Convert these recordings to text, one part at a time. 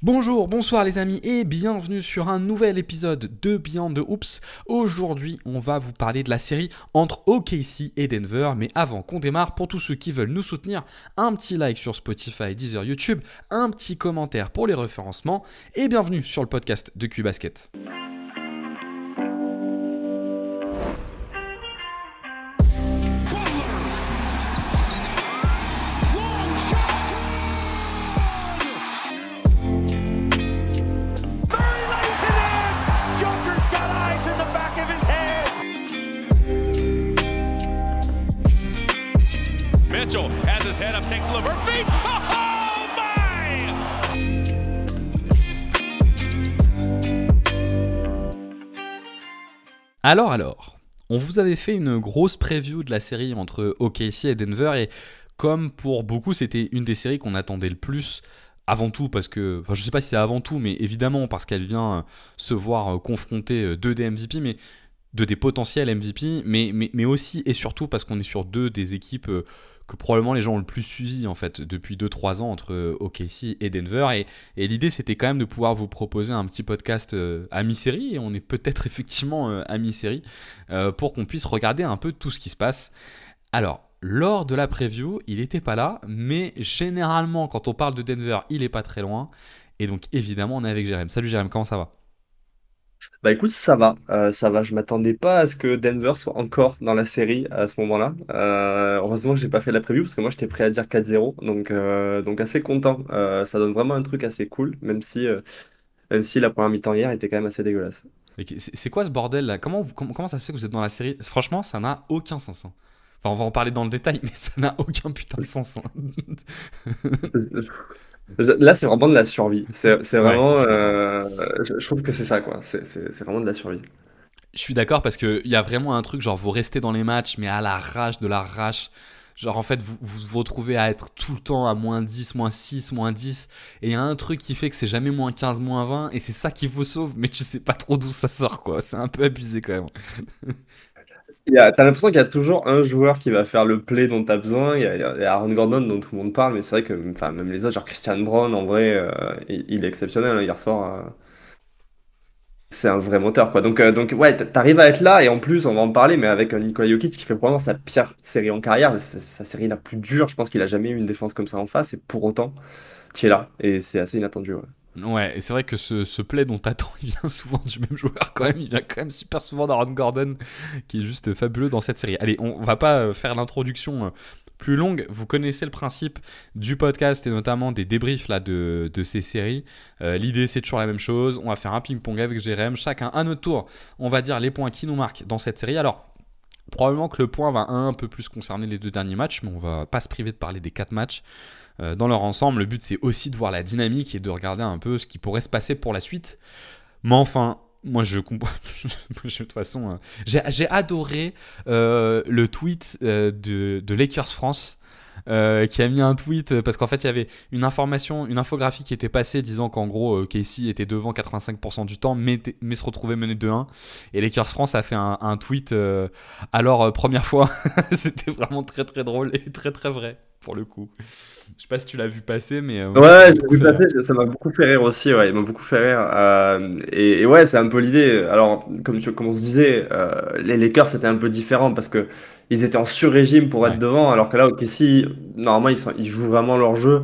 Bonjour, bonsoir les amis et bienvenue sur un nouvel épisode de Beyond the Hoops. Aujourd'hui, on va vous parler de la série entre OKC et Denver. Mais avant qu'on démarre, pour tous ceux qui veulent nous soutenir, un petit like sur Spotify, Deezer, YouTube, un petit commentaire pour les référencements et bienvenue sur le podcast de Q-Basket. Mitchell has his head up, takes the Levert feed. Oh my! Alors, on vous avait fait une grosse preview de la série entre OKC et Denver et comme pour beaucoup, c'était une des séries qu'on attendait le plus. Avant tout parce que, enfin je sais pas si c'est avant tout, mais évidemment parce qu'elle vient se voir confronter deux des MVP, mais deux des potentiels MVP, mais aussi et surtout parce qu'on est sur deux des équipes que probablement les gens ont le plus suivi en fait depuis 2-3 ans entre OKC et Denver. Et l'idée c'était quand même de pouvoir vous proposer un petit podcast à mi-série, et on est peut-être effectivement à mi-série, pour qu'on puisse regarder un peu tout ce qui se passe. Alors, lors de la preview, il n'était pas là, mais généralement, quand on parle de Denver, il n'est pas très loin. Et donc, évidemment, on est avec Jérém. Salut Jérém, comment ça va ? Bah écoute, ça va. Je m'attendais pas à ce que Denver soit encore dans la série à ce moment-là. Heureusement que j'ai pas fait la preview parce que moi j'étais prêt à dire 4-0, donc assez content. Ça donne vraiment un truc assez cool, même si la première mi-temps hier était quand même assez dégueulasse. Et c'est quoi ce bordel là ? Comment ça se fait que vous êtes dans la série ? Franchement, ça n'a aucun sens, hein. Enfin, on va en parler dans le détail, mais ça n'a aucun putain de sens, hein. Là, c'est vraiment de la survie. C'est Ouais. vraiment, je trouve que c'est ça quoi. C'est vraiment de la survie. Je suis d'accord parce qu'il y a vraiment un truc, genre vous restez dans les matchs, mais à l'arrache de l'arrache. Genre en fait, vous retrouvez à être tout le temps à -10, -6, -10. Et il y a un truc qui fait que c'est jamais -15, -20. Et c'est ça qui vous sauve, mais tu sais pas trop d'où ça sort, quoi. C'est un peu abusé quand même. T'as l'impression qu'il y a toujours un joueur qui va faire le play dont tu as besoin. Il y a Aaron Gordon dont tout le monde parle, mais c'est vrai que enfin, même les autres, genre Christian Brown, en vrai, il est exceptionnel, hein, hier soir. C'est un vrai moteur, quoi. Donc ouais, t'arrives à être là, et en plus, on va en parler, mais avec un Nikola Jokic qui fait probablement sa pire série en carrière, c'est sa série la plus dure. Je pense qu'il a jamais eu une défense comme ça en face, et pour autant, tu es là, et c'est assez inattendu, ouais. Ouais, et c'est vrai que ce play dont t'attends, il vient souvent du même joueur quand même. Il vient quand même super souvent d'Aaron Gordon, qui est juste fabuleux dans cette série. Allez, on va pas faire l'introduction plus longue. Vous connaissez le principe du podcast et notamment des débriefs là, de ces séries. L'idée, c'est toujours la même chose. On va faire un ping-pong avec Jérém. Chacun à notre tour, on va dire les points qui nous marquent dans cette série. Alors, probablement que le point va un peu plus concerner les deux derniers matchs, mais on va pas se priver de parler des 4 matchs dans leur ensemble. Le but, c'est aussi de voir la dynamique et de regarder un peu ce qui pourrait se passer pour la suite. Mais enfin, moi, je comprends. De toute façon, j'ai adoré le tweet de Lakers France. Qui a mis un tweet parce qu'en fait il y avait une information, une infographie qui était passée disant qu'en gros Casey était devant 85% du temps mais se retrouvait mené 2-1, et Lakers France a fait un tweet alors première fois. C'était vraiment très très drôle et très très vrai pour le coup. Je sais pas si tu l'as vu passer, mais moi ça Ouais, m'a j'ai beaucoup vu fait rire. passer, ça m'a beaucoup fait rire aussi, ouais, il m'a beaucoup fait rire. Et ouais, c'est un peu l'idée. Alors, comme on se disait, les Lakers c'était un peu différent parce que ils étaient en sur-régime pour être Ouais, devant, alors que là, OKC, normalement, ils jouent vraiment leur jeu.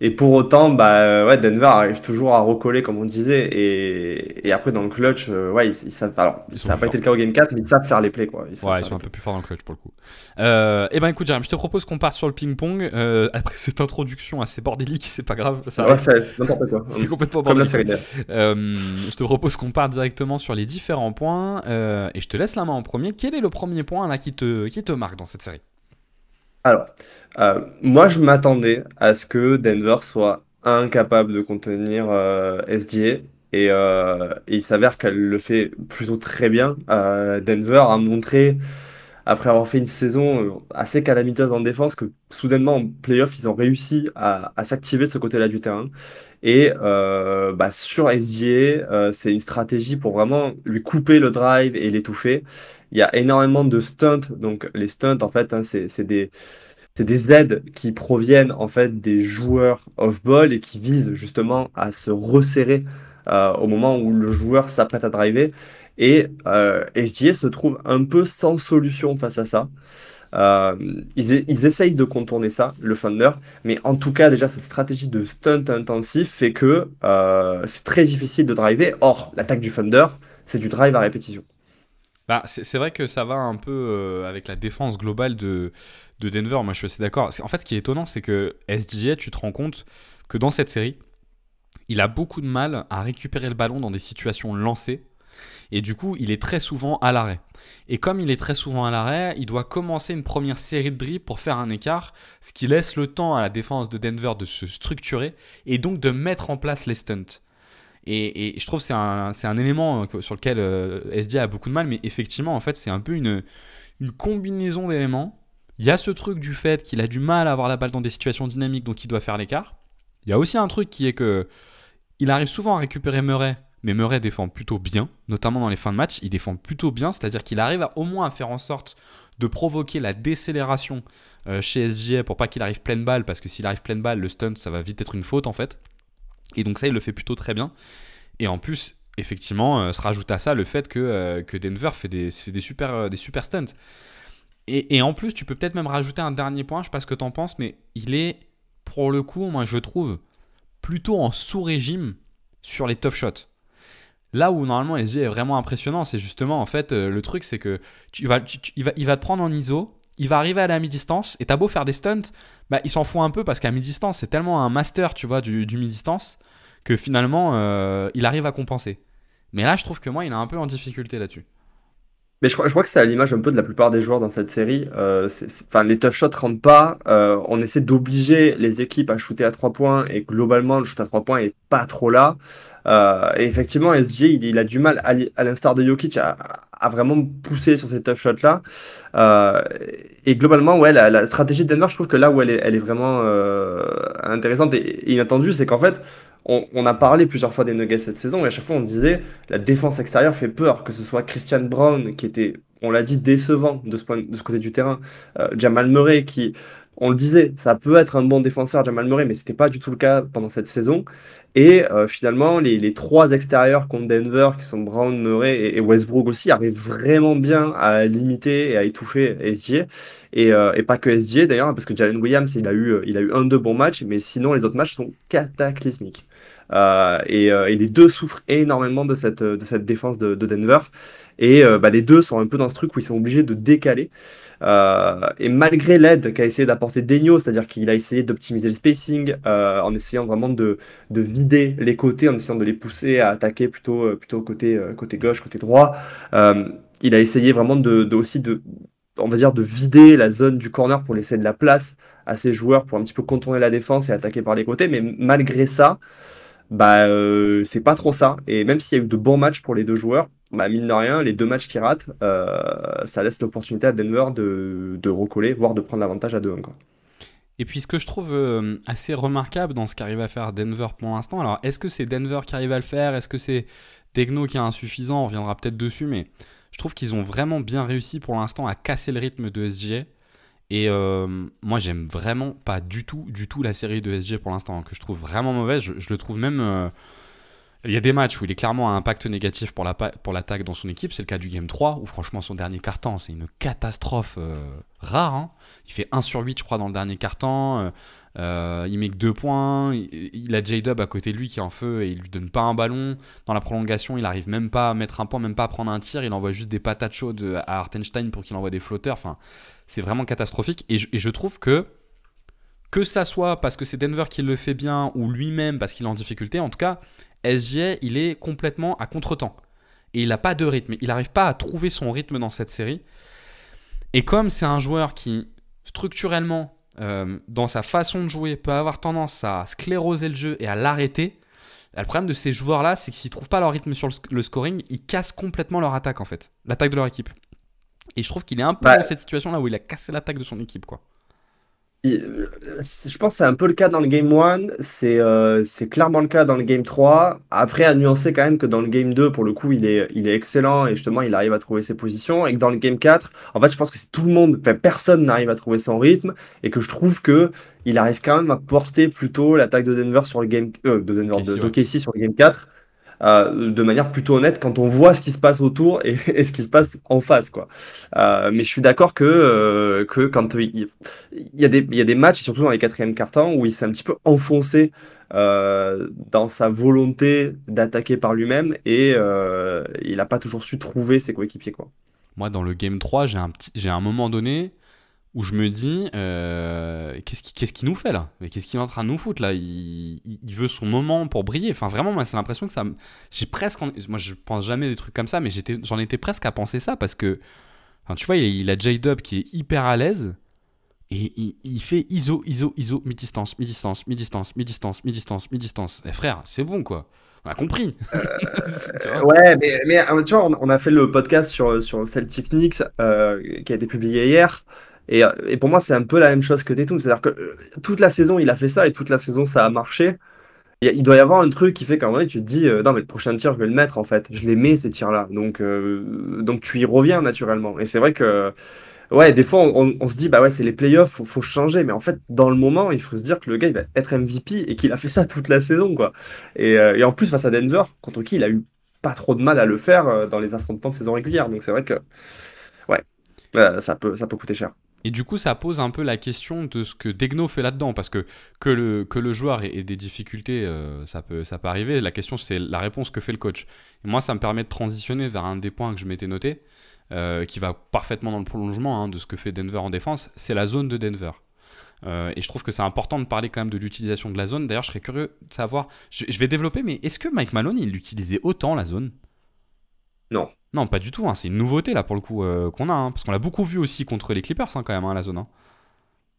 Et pour autant, bah ouais, Denver arrive toujours à recoller, comme on disait. Et après, dans le clutch, ouais, ils savent. Alors, ils sont ça n'a plus pas été forts. le cas au Game 4, mais ils savent faire les plays, quoi. Ils savent Ouais, ils faire sont les un peu plays. plus forts dans le clutch pour le coup. Et ben écoute, Jérémy, je te propose qu'on parte sur le ping-pong. Après cette introduction assez bordélique, c'est pas grave, ça Ouais, arrive. c'est n'importe quoi. C'était complètement Comme la bordélique, ouais. série d'ailleurs. Je te propose qu'on parte directement sur les différents points. Et je te laisse la main en premier. Quel est le premier point là qui te marque dans cette série ? Alors, moi, je m'attendais à ce que Denver soit incapable de contenir SGA, et il s'avère qu'elle le fait plutôt très bien. Denver a montré, après avoir fait une saison assez calamiteuse en défense, que soudainement en playoff, ils ont réussi à s'activer de ce côté-là du terrain. Et bah, sur SGA, c'est une stratégie pour vraiment lui couper le drive et l'étouffer. Il y a énormément de stunts. Donc les stunts, en fait, hein, c'est des c'est des aides qui proviennent en fait des joueurs off-ball et qui visent justement à se resserrer au moment où le joueur s'apprête à driver. Et SGA se trouve un peu sans solution face à ça. Euh, ils essayent de contourner ça, le Thunder, mais en tout cas, déjà, cette stratégie de stunt intensif fait que c'est très difficile de driver. Or, l'attaque du Thunder, c'est du drive à répétition. Bah, c'est vrai que ça va un peu avec la défense globale de Denver. Moi, je suis assez d'accord. En fait, ce qui est étonnant, c'est que SGA, tu te rends compte que dans cette série, il a beaucoup de mal à récupérer le ballon dans des situations lancées. Et du coup, il est très souvent à l'arrêt. Et comme il est très souvent à l'arrêt, il doit commencer une première série de dribbles pour faire un écart, ce qui laisse le temps à la défense de Denver de se structurer et donc de mettre en place les stunts. Et je trouve que c'est un élément sur lequel SGA a beaucoup de mal, mais effectivement, en fait, c'est un peu une combinaison d'éléments. Il y a ce truc du fait qu'il a du mal à avoir la balle dans des situations dynamiques, donc il doit faire l'écart. Il y a aussi un truc qui est que il arrive souvent à récupérer Murray, mais Murray défend plutôt bien, notamment dans les fins de match. Il défend plutôt bien, c'est-à-dire qu'il arrive au moins à faire en sorte de provoquer la décélération chez SGA pour pas qu'il arrive pleine balle, parce que s'il arrive pleine balle, le stunt, ça va vite être une faute en fait. Et donc ça, il le fait plutôt très bien. Et en plus, effectivement, se rajoute à ça le fait que Denver fait des super stunts. Et en plus, tu peux peut-être même rajouter un dernier point, je sais pas ce que t'en penses, mais il est, pour le coup, moi je trouve, plutôt en sous-régime sur les tough shots. Là où normalement SG est vraiment impressionnant, c'est justement en fait le truc, c'est que il va te prendre en ISO, il va arriver à la mi-distance et t'as beau faire des stunts, bah, il s'en fout un peu parce qu'à mi-distance c'est tellement un master, tu vois, du mi-distance que finalement il arrive à compenser. Mais là je trouve que moi il est un peu en difficulté là-dessus. Mais je crois que c'est à l'image un peu de la plupart des joueurs dans cette série. Enfin, les tough shots rentrent pas. On essaie d'obliger les équipes à shooter à 3 points et globalement, le shoot à 3 points est pas trop là. Et effectivement, SG, il a du mal, à l'instar de Jokic, à vraiment pousser sur ces tough shots-là. Euh, et globalement, ouais, la stratégie de Denver, je trouve que là où elle est vraiment intéressante et inattendue, c'est qu'en fait, on a parlé plusieurs fois des Nuggets cette saison et à chaque fois on disait la défense extérieure fait peur, que ce soit Christian Brown qui était, on l'a dit, décevant de ce côté du terrain, Jamal Murray qui, on le disait, ça peut être un bon défenseur Jamal Murray, mais c'était pas du tout le cas pendant cette saison. Et finalement, les trois extérieurs contre Denver, qui sont Brown, Murray et Westbrook aussi, arrivent vraiment bien à limiter et à étouffer SGA. Et pas que SGA d'ailleurs, parce que Jalen Williams, il a eu un, deux bons matchs, mais sinon les autres matchs sont cataclysmiques. Et les deux souffrent énormément de cette défense de Denver. Et bah, les deux sont un peu dans ce truc où ils sont obligés de décaler. Et malgré l'aide qu'a essayé d'apporter Denio, c'est-à-dire qu'il a essayé d'optimiser le spacing en essayant vraiment de vider les côtés, en essayant de les pousser à attaquer plutôt côté gauche, côté droit. Euh, il a essayé vraiment aussi on va dire, de vider la zone du corner pour laisser de la place à ses joueurs pour un petit peu contourner la défense et attaquer par les côtés. Mais malgré ça, bah, c'est pas trop ça. Et même s'il y a eu de bons matchs pour les deux joueurs, bah, mine de rien, les deux matchs qu'ils ratent, ça laisse l'opportunité à Denver de recoller, voire de prendre l'avantage à 2-1, quoi. Et puis ce que je trouve assez remarquable dans ce qu'arrive à faire Denver pour l'instant, alors est-ce que c'est Denver qui arrive à le faire? Est-ce que c'est Techno qui est insuffisant? On reviendra peut-être dessus, mais je trouve qu'ils ont vraiment bien réussi pour l'instant à casser le rythme de SGA. Et moi, j'aime vraiment pas du tout la série de SGA pour l'instant, que je trouve vraiment mauvaise. Je le trouve même. Il y a des matchs où il est clairement à impact négatif pour l'attaque dans son équipe. C'est le cas du Game 3, où franchement son dernier quart-temps, c'est une catastrophe rare. Hein. Il fait 1 sur 8, je crois, dans le dernier quart-temps. Il met que 2 points. Il a J-Dub à côté de lui qui est en feu et il lui donne pas un ballon. Dans la prolongation, il arrive même pas à mettre un point, même pas à prendre un tir. Il envoie juste des patates chaudes à Hartenstein pour qu'il envoie des flotteurs. Enfin, c'est vraiment catastrophique. Et je trouve que ça soit parce que c'est Denver qui le fait bien ou lui-même parce qu'il est en difficulté, en tout cas, SGA, il est complètement à contre-temps. Et il n'a pas de rythme. Il n'arrive pas à trouver son rythme dans cette série. Et comme c'est un joueur qui, structurellement, dans sa façon de jouer, peut avoir tendance à scléroser le jeu et à l'arrêter, le problème de ces joueurs-là, c'est que s'ils ne trouvent pas leur rythme sur le scoring, ils cassent complètement leur attaque, en fait. L'attaque de leur équipe. Et je trouve qu'il est un peu Bah, dans cette situation-là où il a cassé l'attaque de son équipe, quoi. Je pense que c'est un peu le cas dans le Game 1, c'est clairement le cas dans le Game 3. Après, à nuancer quand même que dans le Game 2, pour le coup, il est excellent et justement, il arrive à trouver ses positions. Et que dans le Game 4, en fait, je pense que c'est tout le monde, enfin, personne n'arrive à trouver son rythme et que je trouve que il arrive quand même à porter plutôt l'attaque de Denver sur le Game, de Denver, Ok, si, ouais. d'OKC sur le Game 4 de manière plutôt honnête quand on voit ce qui se passe autour et ce qui se passe en face, quoi. Mais je suis d'accord que quand il y a des matchs, et surtout dans les quatrièmes cartons, où il s'est un petit peu enfoncé dans sa volonté d'attaquer par lui-même et il n'a pas toujours su trouver ses coéquipiers, quoi. Moi, dans le Game 3, j'ai un moment donné où je me dis qu'est-ce qu'il nous fait là? Mais qu'est-ce qu'il est en train de nous foutre là? Il veut son moment pour briller. Enfin, vraiment, moi, c'est l'impression que ça. J'ai presque. Moi, je pense jamais des trucs comme ça, mais j'en étais presque à penser ça parce que. Enfin, tu vois, il a J-Dub qui est hyper à l'aise et il fait ISO, mi-distance, mi-distance, mi-distance, mi-distance, mi-distance, mi-distance. Eh frère, c'est bon quoi. On a compris. Tu vois? Ouais, mais tu vois, on a fait le podcast sur Celtics Knicks qui a été publié hier. Et pour moi, c'est un peu la même chose que Tatum. C'est-à-dire que toute la saison, il a fait ça et toute la saison, ça a marché. Il doit y avoir un truc qui fait qu'à un moment donné, tu te dis, non, mais le prochain tir, je vais le mettre en fait. Je les mets ces tirs-là. Donc tu y reviens naturellement. Et c'est vrai que, ouais, des fois, on se dit, bah ouais, c'est les playoffs, faut changer. Mais en fait, dans le moment, il faut se dire que le gars, il va être MVP et qu'il a fait ça toute la saison, quoi. Et en plus, face à Denver, contre qui il a eu pas trop de mal à le faire dans les affrontements de saison régulière. Donc c'est vrai que, ouais, ça peut coûter cher. Et du coup, ça pose un peu la question de ce que Degno fait là-dedans, parce que le joueur ait des difficultés, ça peut arriver. La question, c'est la réponse que fait le coach. Et moi, ça me permet de transitionner vers un des points que je m'étais noté, qui va parfaitement dans le prolongement de ce que fait Denver en défense, c'est la zone de Denver. Et je trouve que c'est important de parler quand même de l'utilisation de la zone. D'ailleurs, je serais curieux de savoir, je vais développer, mais est-ce que Mike Malone, il utilisait autant la zone? Non. Non, pas du tout, c'est une nouveauté là pour le coup qu'on a, parce qu'on l'a beaucoup vu aussi contre les Clippers quand même, la zone.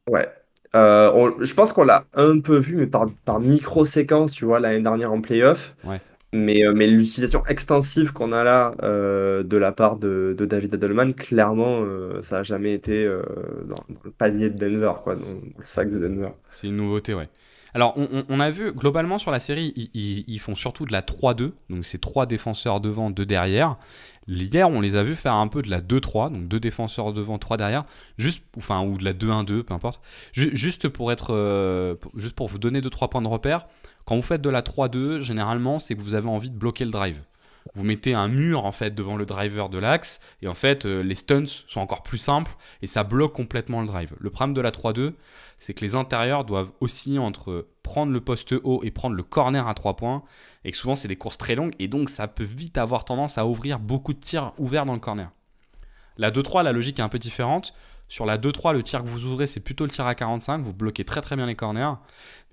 Ouais. Je pense qu'on l'a un peu vu, mais par micro-séquence, tu vois, l'année dernière en playoff. Ouais. Mais l'utilisation extensive qu'on a là de la part de David Edelman, clairement, ça n'a jamais été dans le panier de Denver, quoi, dans le sac de Denver. C'est une nouveauté, ouais. Alors, on a vu, globalement, sur la série, ils font surtout de la 3-2. Donc, c'est 3 défenseurs devant, 2 derrière. Hier, on les a vus faire un peu de la 2-3. Donc, 2 défenseurs devant, 3 derrière. Ou de la 2-1-2, peu importe. Juste juste pour vous donner 2-3 points de repère. Quand vous faites de la 3-2, généralement, c'est que vous avez envie de bloquer le drive. Vous mettez un mur en fait devant le driver de l'axe et en fait les stunts sont encore plus simples et ça bloque complètement le drive. Le problème de la 3-2, c'est que les intérieurs doivent osciller entre prendre le poste haut et prendre le corner à 3 points et que souvent c'est des courses très longues et donc ça peut vite avoir tendance à ouvrir beaucoup de tirs ouverts dans le corner. La 2-3, la logique est un peu différente. Sur la 2-3, le tir que vous ouvrez, c'est plutôt le tir à 45. Vous bloquez très très bien les corners.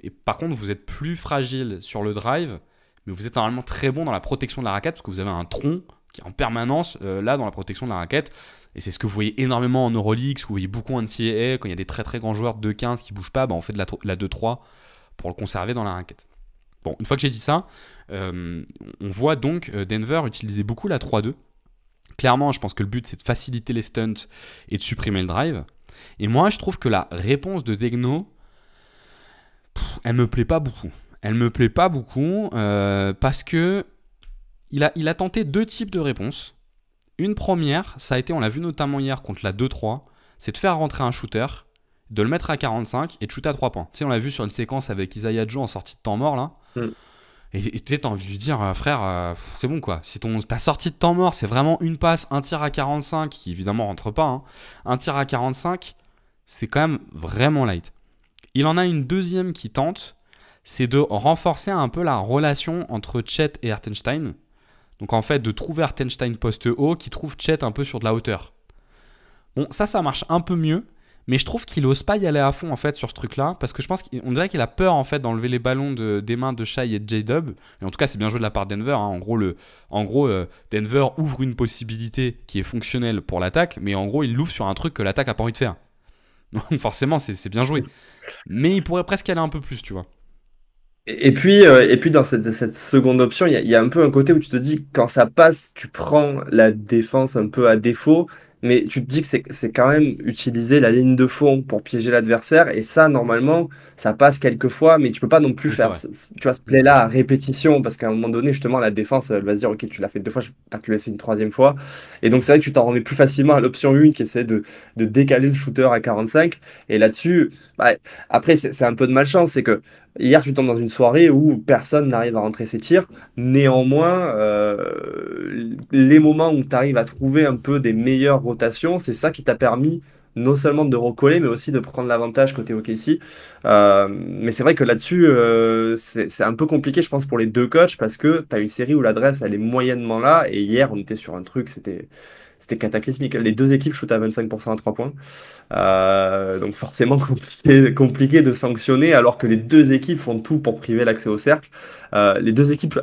Et par contre, vous êtes plus fragile sur le drive, mais vous êtes normalement très bon dans la protection de la raquette parce que vous avez un tronc qui est en permanence là dans la protection de la raquette. Et c'est ce que vous voyez énormément en Euroleague, ce que vous voyez beaucoup en NCAA. Quand il y a des très très grands joueurs de 15 qui ne bougent pas, on fait de la 2-3 pour le conserver dans la raquette. Bon, une fois que j'ai dit ça, on voit donc Denver utiliser beaucoup la 3-2. Clairement, je pense que le but, c'est de faciliter les stunts et de supprimer le drive. Et moi, je trouve que la réponse de Degno, elle me plaît pas beaucoup. Elle me plaît pas beaucoup parce que il a tenté 2 types de réponses. Une première, ça a été, on l'a vu notamment hier contre la 2-3, c'est de faire rentrer un shooter, de le mettre à 45 et de shooter à 3 points. Tu sais, on l'a vu sur une séquence avec Isaiah Joe en sortie de temps mort là. Mm. Et t'as envie de lui dire, frère, c'est bon quoi. Si ta sortie de temps mort, c'est vraiment une passe, un tir à 45, qui évidemment rentre pas, un tir à 45, c'est quand même vraiment light. Il en a une deuxième qui tente, c'est de renforcer un peu la relation entre Chet et Hartenstein. Donc en fait, de trouver Hartenstein poste haut, qui trouve Chet un peu sur de la hauteur. Bon, ça marche un peu mieux. Mais je trouve qu'il ose pas y aller à fond en fait sur ce truc-là parce que je pense qu'on dirait qu'il a peur en fait d'enlever les ballons des mains de Shai et de J-Dub. Et en tout cas, c'est bien joué de la part de Denver. En gros, Denver ouvre une possibilité qui est fonctionnelle pour l'attaque, mais en gros, il l'ouvre sur un truc que l'attaque a pas envie de faire. Donc forcément, c'est bien joué. Mais il pourrait presque aller un peu plus, tu vois. Et puis dans cette seconde option, il y a un peu un côté où tu te dis, quand ça passe, tu prends la défense un peu à défaut mais tu te dis que c'est quand même utiliser la ligne de fond pour piéger l'adversaire, et ça, normalement, ça passe quelques fois, mais tu peux pas non plus Oui, c'est faire, vrai. tu vois, ce play-là à répétition, parce qu'à un moment donné, justement, la défense, elle va se dire, ok, tu l'as fait 2 fois, je vais pas te le laisser une troisième fois, et donc c'est vrai que tu t'en remets plus facilement à l'option 1 qui essaie de décaler le shooter à 45, et là-dessus, bah, après, c'est un peu de malchance, c'est que hier, tu tombes dans une soirée où personne n'arrive à rentrer ses tirs. Néanmoins, les moments où tu arrives à trouver un peu des meilleures rotations, c'est ça qui t'a permis non seulement de recoller, mais aussi de prendre l'avantage côté OKC. Mais c'est vrai que là-dessus, c'est un peu compliqué, je pense, pour les deux coachs, parce que tu as une série où l'adresse, elle est moyennement là, et hier, on était sur un truc, c'était cataclysmique. Les deux équipes shootent à 25% à 3 points. Donc forcément compliqué de sanctionner alors que les deux équipes font tout pour priver l'accès au cercle. Les deux équipes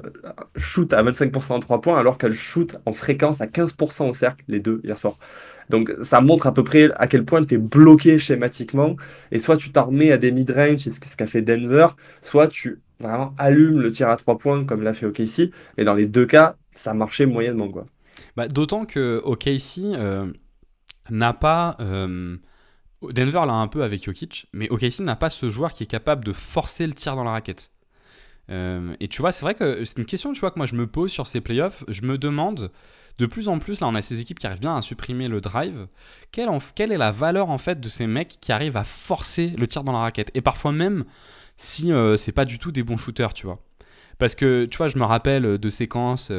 shootent à 25% en 3 points alors qu'elles shootent en fréquence à 15% au cercle, les deux hier soir. Donc ça montre à peu près à quel point tu es bloqué schématiquement et soit tu t'en remets à des mid-range, c'est ce qu'a fait Denver, soit tu vraiment allumes le tir à 3 points comme l'a fait OKC. Et dans les deux cas, ça marchait moyennement quoi. Bah, d'autant que OKC n'a pas. Denver l'a un peu avec Jokic, mais OKC n'a pas ce joueur qui est capable de forcer le tir dans la raquette. Et tu vois, c'est vrai que c'est une question, tu vois, que moi je me pose sur ces playoffs. Je me demande de plus en plus, là on a ces équipes qui arrivent bien à supprimer le drive. Quelle est la valeur en fait de ces mecs qui arrivent à forcer le tir dans la raquette? Et parfois même si c'est pas du tout des bons shooters, tu vois. Parce que, tu vois, je me rappelle de séquences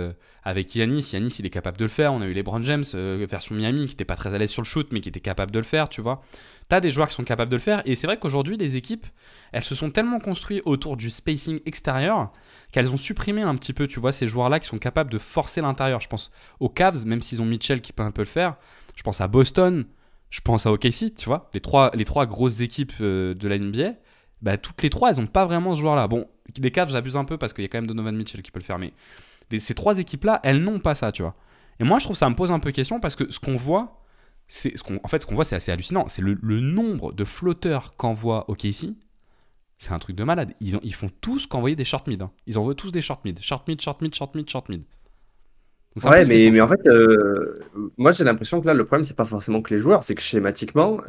avec Giannis. Giannis, il est capable de le faire. On a eu LeBron James, version Miami, qui n'était pas très à l'aise sur le shoot, mais qui était capable de le faire, tu vois. T'as des joueurs qui sont capables de le faire. Et c'est vrai qu'aujourd'hui, les équipes, elles se sont tellement construites autour du spacing extérieur qu'elles ont supprimé un petit peu, tu vois, ces joueurs-là qui sont capables de forcer l'intérieur. Je pense aux Cavs, même s'ils ont Mitchell qui peut un peu le faire. Je pense à Boston. Je pense à OKC, tu vois. Les trois grosses équipes de la NBA, bah, toutes les trois, elles n'ont pas vraiment ce joueur-là. Bon, les Cavs, j'abuse un peu parce qu'il y a quand même Donovan Mitchell qui peut le faire, mais ces trois équipes-là, elles n'ont pas ça, tu vois. Et moi, je trouve que ça me pose un peu question parce que ce qu'on voit, ce qu'on voit, c'est assez hallucinant. C'est le nombre de flotteurs qu'envoie OKC. C'est un truc de malade. Ils font tous qu'envoyer des short mid. Hein. Ils envoient tous des short mid. Short mid, short mid, short mid, short mid. Donc ça me Ouais, pose question, mais tu en vois. fait, moi j'ai l'impression que là, le problème, c'est pas forcément que les joueurs, c'est que schématiquement,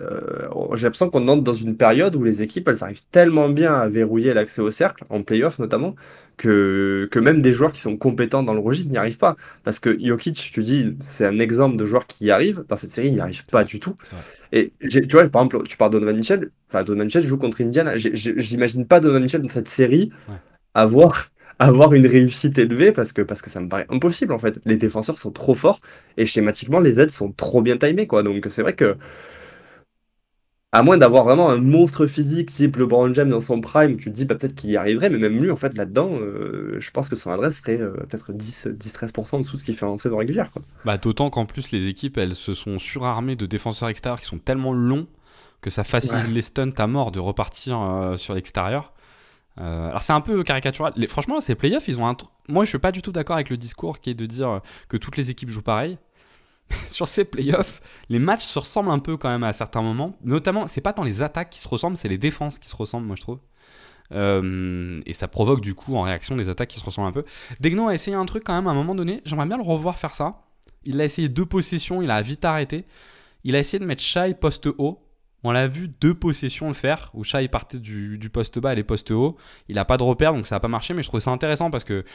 j'ai l'impression qu'on entre dans une période où les équipes, elles arrivent tellement bien à verrouiller l'accès au cercle, en playoff notamment, que même des joueurs qui sont compétents dans le registre n'y arrivent pas. Parce que Jokic, tu dis, c'est un exemple de joueur qui y arrive, dans cette série, il n'y arrive C'est pas vrai. du tout. C'est vrai. Et tu vois, par exemple, tu parles de Donovan Mitchell, enfin, Donovan Mitchell joue contre Indiana, j'imagine pas Donovan Mitchell dans cette série Ouais. avoir, avoir une réussite élevée parce que ça me paraît impossible en fait. Les défenseurs sont trop forts et schématiquement les aides sont trop bien timées quoi. Donc c'est vrai que à moins d'avoir vraiment un monstre physique type LeBron James dans son prime, tu te dis bah, peut-être qu'il y arriverait, mais même lui en fait là-dedans, je pense que son adresse serait peut-être 10-13% en dessous de ce qu'il fait en saison régulière quoi. Bah, d'autant qu'en plus, les équipes, elles se sont surarmées de défenseurs extérieurs qui sont tellement longs que ça facilite Ouais. les stunts à mort de repartir sur l'extérieur. Alors c'est un peu caricatural. Franchement, ces playoffs, ils ont moi, je suis pas du tout d'accord avec le discours qui est de dire que toutes les équipes jouent pareil. Sur ces playoffs, les matchs se ressemblent un peu quand même à certains moments. Notamment, c'est pas tant les attaques qui se ressemblent, c'est les défenses qui se ressemblent, moi je trouve. Et ça provoque du coup en réaction des attaques qui se ressemblent un peu. Degno a essayé un truc quand même à un moment donné. J'aimerais bien le revoir faire ça. Il a essayé 2 possessions, il a vite arrêté. Il a essayé de mettre Shai poste haut. On l'a vu 2 possessions le faire, où Shai partait du poste bas et les postes hauts. Il n'a pas de repère, donc ça n'a pas marché, mais je trouvais ça intéressant parce que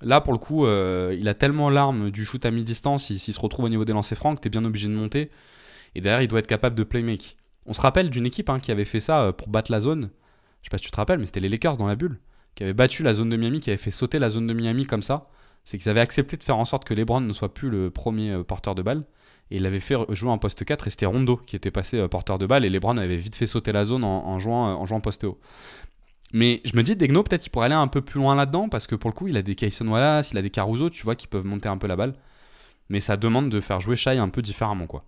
là, pour le coup, il a tellement l'arme du shoot à mi-distance, s'il se retrouve au niveau des lancers francs, que tu es bien obligé de monter. Et derrière, il doit être capable de playmake. On se rappelle d'une équipe qui avait fait ça pour battre la zone. Je sais pas si tu te rappelles, mais c'était les Lakers dans la bulle, qui avaient battu la zone de Miami, qui avaient fait sauter la zone de Miami comme ça. C'est qu'ils avaient accepté de faire en sorte que LeBron ne soit plus le premier porteur de balle. Et il avait fait jouer en poste 4 et c'était Rondo qui était passé porteur de balle et LeBron avait vite fait sauter la zone en jouant poste haut. Mais je me dis, Degno, peut-être qu'il pourrait aller un peu plus loin là-dedans parce que pour le coup, il a des Kayson Wallace, il a des Caruso, tu vois, qui peuvent monter un peu la balle. Mais ça demande de faire jouer Shai un peu différemment, quoi.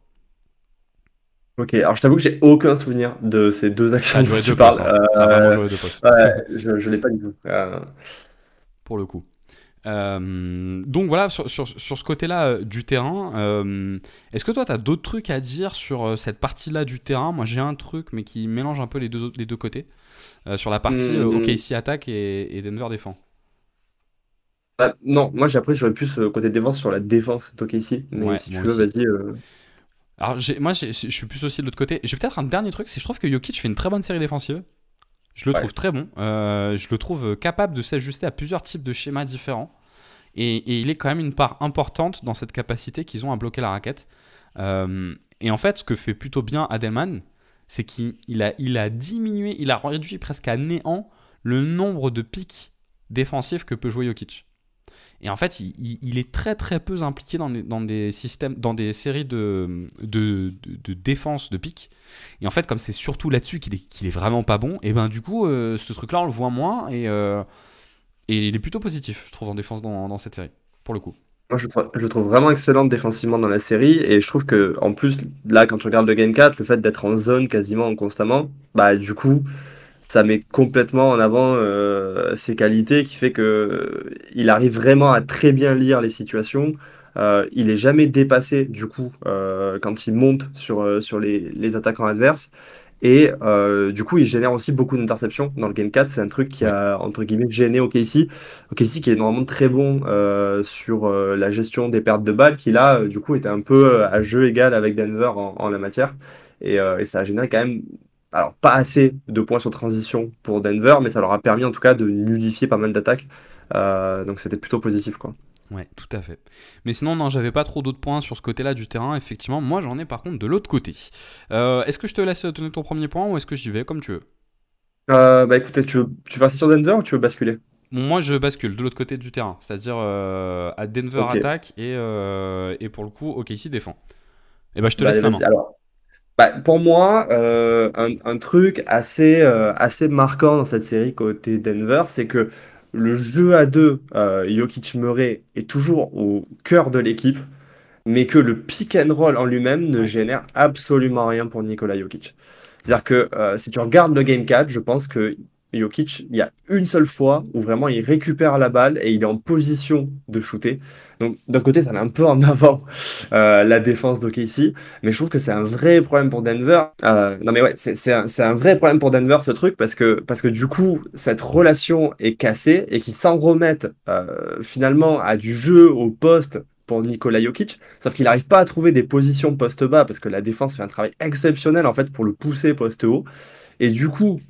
Ok, alors je t'avoue que j'ai aucun souvenir de ces deux Ça actions a dont joué tu deux postes, parles. hein. Ça a vraiment joué deux postes, Ouais, je l'ai pas du tout. pour le coup. Donc voilà, sur ce côté-là du terrain, est-ce que toi, tu as d'autres trucs à dire sur cette partie-là du terrain? Moi, j'ai un truc, mais qui mélange un peu les deux côtés. Sur la partie Hmm, OKC attaque et Denver défend. non, moi j'ai appris j'aurais plus côté défense sur la défense d'OKC, mais Ouais, si moi tu veux, aussi. vas-y. Alors, je suis plus aussi de l'autre côté. J'ai peut-être un dernier truc, c'est que je trouve que Jokic fait une très bonne série défensive. Je le Ouais. trouve très bon. Je le trouve capable de s'ajuster à plusieurs types de schémas différents. Et il est quand même une part importante dans cette capacité qu'ils ont à bloquer la raquette. Et en fait, ce que fait plutôt bien Adelman, c'est qu'il a diminué, il a réduit presque à néant le nombre de pics défensifs que peut jouer Jokic. Et en fait, il est très très peu impliqué dans des systèmes, dans des séries de défense de pics. Et en fait, comme c'est surtout là-dessus qu'il est vraiment pas bon, et ben du coup, ce truc-là, on le voit moins. Et il est plutôt positif, je trouve, en défense dans cette série, pour le coup. Moi, je le trouve vraiment excellente défensivement dans la série. Et je trouve que, en plus, là, quand tu regardes le Game 4, le fait d'être en zone quasiment constamment, bah, du coup, ça met complètement en avant ses qualités qui fait que il arrive vraiment à très bien lire les situations. Il est jamais dépassé, du coup, quand il monte sur les attaquants adverses. Et du coup, il génère aussi beaucoup d'interceptions dans le Game 4. C'est un truc qui Ouais. a, entre guillemets, gêné OKC. OKC qui est normalement très bon sur la gestion des pertes de balles, qui là, du coup, était un peu à jeu égal avec Denver en la matière. Et ça a généré quand même, alors pas assez de points sur transition pour Denver, mais ça leur a permis en tout cas de nullifier pas mal d'attaques. Donc c'était plutôt positif, quoi. Ouais, tout à fait. Mais sinon, non, j'avais pas trop d'autres points sur ce côté-là du terrain. Effectivement, moi, j'en ai par contre de l'autre côté. Est-ce que je te laisse donner ton premier point ou est-ce que j'y vais comme tu veux? Bah écoutez, tu veux rester sur Denver ou tu veux basculer? Bon, moi, je bascule de l'autre côté du terrain, c'est-à-dire à Denver Ok, attaque et pour le coup, OKC défend. Et bah, je te bah allez, laisse la vas-y. main. Alors, bah, pour moi, un truc assez marquant dans cette série côté Denver, c'est que le jeu à deux, Jokic-Murray, est toujours au cœur de l'équipe, mais que le pick and roll en lui-même ne Ouais. génère absolument rien pour Nikola Jokic. C'est-à-dire que si tu regardes le Game 4, je pense que Jokic, il y a une seule fois où vraiment il récupère la balle et il est en position de shooter. Donc d'un côté, ça met un peu en avant la défense d'OKC, mais je trouve que c'est un vrai problème pour Denver. Non mais ouais, c'est un vrai problème pour Denver ce truc parce que du coup, cette relation est cassée et qu'ils s'en remettent finalement à du jeu au poste pour Nikola Jokic, sauf qu'il n'arrive pas à trouver des positions poste bas parce que la défense fait un travail exceptionnel en fait pour le pousser poste haut. Et du coup,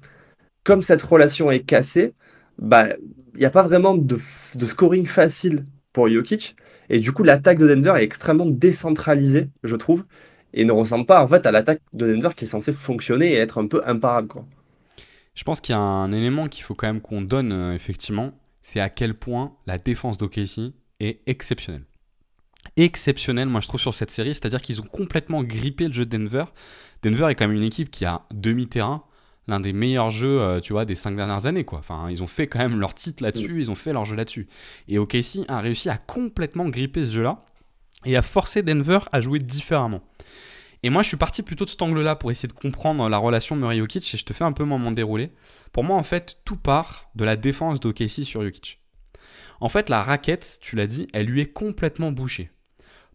comme cette relation est cassée, bah il n'y a pas vraiment de scoring facile pour Jokic. Et du coup, l'attaque de Denver est extrêmement décentralisée, je trouve, et ne ressemble pas en fait à l'attaque de Denver qui est censée fonctionner et être un peu imparable, quoi. Je pense qu'il y a un élément qu'il faut quand même qu'on donne, effectivement, c'est à quel point la défense d'OKC est exceptionnelle. Exceptionnelle, moi je trouve, sur cette série, c'est-à-dire qu'ils ont complètement grippé le jeu de Denver. Denver est quand même une équipe qui a demi-terrain, l'un des meilleurs jeux, tu vois, des 5 dernières années, quoi. Enfin, ils ont fait quand même leur titre Mm. là-dessus, ils ont fait leur jeu là-dessus. Et OKC a réussi à complètement gripper ce jeu-là et à forcer Denver à jouer différemment. Et moi, je suis parti plutôt de cet angle-là pour essayer de comprendre la relation Murray-Jokic et je te fais un peu mon déroulé. Pour moi, en fait, tout part de la défense d'OKC sur Jokic. En fait, la raquette, tu l'as dit, elle lui est complètement bouchée.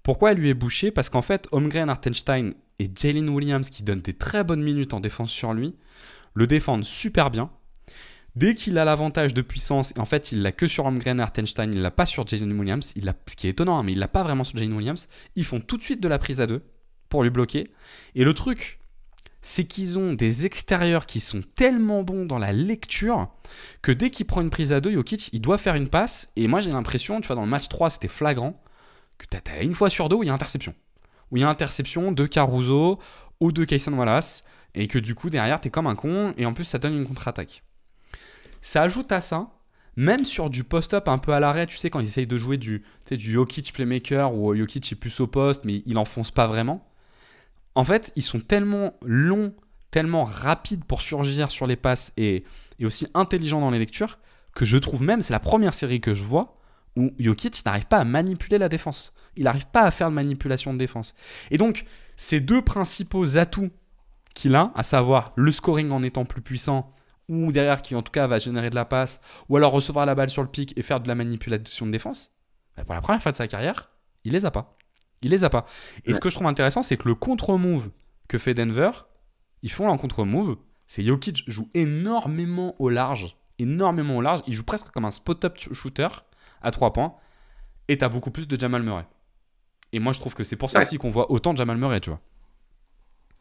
Pourquoi elle lui est bouchée? Parce qu'en fait, Holmgren, Hartenstein et Jalen Williams, qui donnent des très bonnes minutes en défense sur lui, le défendent super bien. Dès qu'il a l'avantage de puissance, et en fait, il l'a que sur Holmgren et Hartenstein, il l'a pas sur Jalen Williams, ce qui est étonnant, hein, mais il l'a pas vraiment sur Jalen Williams, ils font tout de suite de la prise à deux pour lui bloquer. Et le truc, c'est qu'ils ont des extérieurs qui sont tellement bons dans la lecture que dès qu'il prend une prise à deux, Jokic, il doit faire une passe. Et moi, j'ai l'impression, tu vois, dans le match 3, c'était flagrant, que t'as une fois sur deux où il y a interception. Où il y a interception de Caruso ou de Kayson Wallace. Et que du coup, derrière, t'es comme un con. Et en plus, ça donne une contre-attaque. Ça ajoute à ça, même sur du post-up un peu à l'arrêt, tu sais, quand ils essayent de jouer du Jokic playmaker où Jokic est plus au poste, mais il enfonce pas vraiment. En fait, ils sont tellement longs, tellement rapides pour surgir sur les passes et aussi intelligents dans les lectures que je trouve même, c'est la première série que je vois où Jokic n'arrive pas à manipuler la défense. Il n'arrive pas à faire de manipulation de défense. Et donc, ces deux principaux atouts qu'il a, à savoir le scoring en étant plus puissant, ou derrière qui en tout cas va générer de la passe, ou alors recevoir la balle sur le pic et faire de la manipulation de défense, pour la première fois de sa carrière, il les a pas. Il les a pas. Et ce Ouais. que je trouve intéressant, c'est que le contre-move que fait Denver, ils font un contre-move, c'est Jokic joue énormément au large, il joue presque comme un spot-up shooter à 3 points, et t'as beaucoup plus de Jamal Murray. Et moi je trouve que c'est pour ça Ouais. aussi qu'on voit autant de Jamal Murray, tu vois.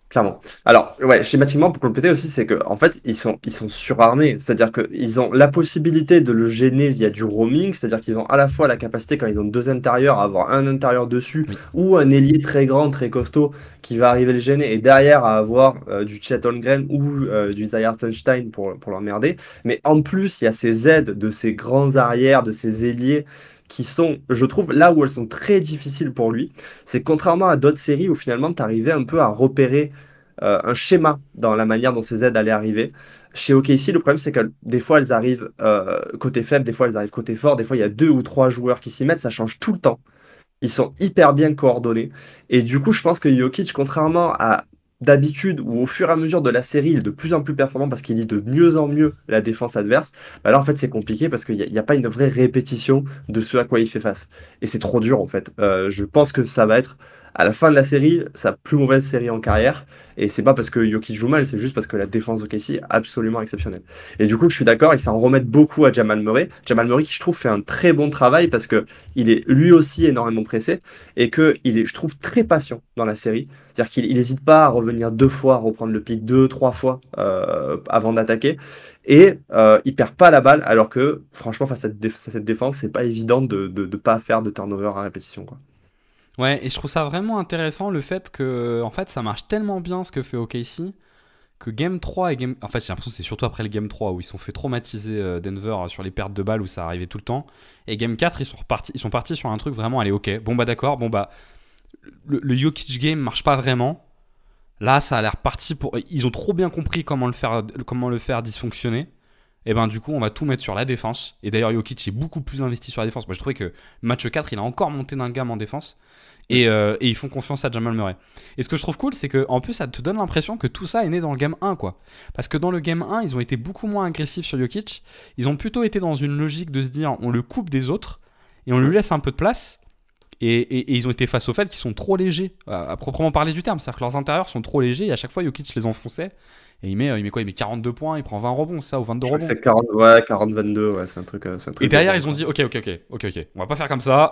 Clairement. Alors, ouais, schématiquement, pour compléter aussi, c'est que en fait, ils sont surarmés. C'est-à-dire qu'ils ont la possibilité de le gêner via du roaming, c'est-à-dire qu'ils ont à la fois la capacité, quand ils ont deux intérieurs, à avoir un intérieur dessus, Oui. ou un ailier très grand, très costaud, qui va arriver le gêner, et derrière à avoir du Chet Holmgren ou du Isaiah Hartenstein pour l'emmerder. Mais en plus, il y a ces aides de ces grands arrières, de ces ailiers, qui sont, je trouve, là où elles sont très difficiles pour lui. C'est contrairement à d'autres séries où finalement, tu arrivais un peu à repérer un schéma dans la manière dont ces aides allaient arriver. Chez OKC, le problème, c'est que des fois, elles arrivent côté faible, des fois, elles arrivent côté fort, des fois, il y a deux ou trois joueurs qui s'y mettent, ça change tout le temps. Ils sont hyper bien coordonnés. Et du coup, je pense que Jokic, contrairement à d'habitude, où au fur et à mesure de la série, il est de plus en plus performant parce qu'il lit de mieux en mieux la défense adverse, bah là, en fait, c'est compliqué parce qu'il n'y a pas une vraie répétition de ce à quoi il fait face. Et c'est trop dur, en fait. Je pense que ça va être, à la fin de la série, sa plus mauvaise série en carrière. Et c'est pas parce que Jokic joue mal, c'est juste parce que la défense de Casey est absolument exceptionnelle. Et du coup, je suis d'accord, ils s'en remettent beaucoup à Jamal Murray. Jamal Murray, qui je trouve fait un très bon travail parce que il est lui aussi énormément pressé et qu'il est, je trouve, très patient dans la série. C'est-à-dire qu'il n'hésite pas à revenir deux fois, à reprendre le pic deux, trois fois avant d'attaquer. Et il perd pas la balle, alors que, franchement, face à cette défense, c'est pas évident de pas faire de turnover à répétition, quoi. Ouais, et je trouve ça vraiment intéressant le fait que en fait ça marche tellement bien ce que fait OKC que Game 3 et Game... En fait j'ai l'impression que c'est surtout après le Game 3 où ils se sont fait traumatiser Denver sur les pertes de balles où ça arrivait tout le temps. Et Game 4 ils sont partis sur un truc vraiment, allez ok, bon bah d'accord, bon bah le Jokic game marche pas vraiment. Là ça a l'air parti pour... Ils ont trop bien compris comment le faire dysfonctionner. Et ben du coup on va tout mettre sur la défense. Et d'ailleurs Jokic est beaucoup plus investi sur la défense. Moi je trouvais que match 4 il a encore monté d'un gamme en défense. Et ils font confiance à Jamal Murray. Et ce que je trouve cool, c'est que en plus, ça te donne l'impression que tout ça est né dans le game 1, quoi. Parce que dans le game 1, ils ont été beaucoup moins agressifs sur Jokic. Ils ont plutôt été dans une logique de se dire, on le coupe des autres et on lui laisse un peu de place. Et ils ont été face au fait qu'ils sont trop légers, à proprement parler du terme. C'est-à-dire que leurs intérieurs sont trop légers et à chaque fois, Jokic les enfonçait. Et il met quoi? Il met 42 points, il prend 20 rebonds, c'est ça, ou 22 Je crois que rebonds. c'est 40, ouais, 40-22, ouais, c'est un Et truc de derrière, dingue, ils ont quoi. dit ok, on va pas faire comme ça.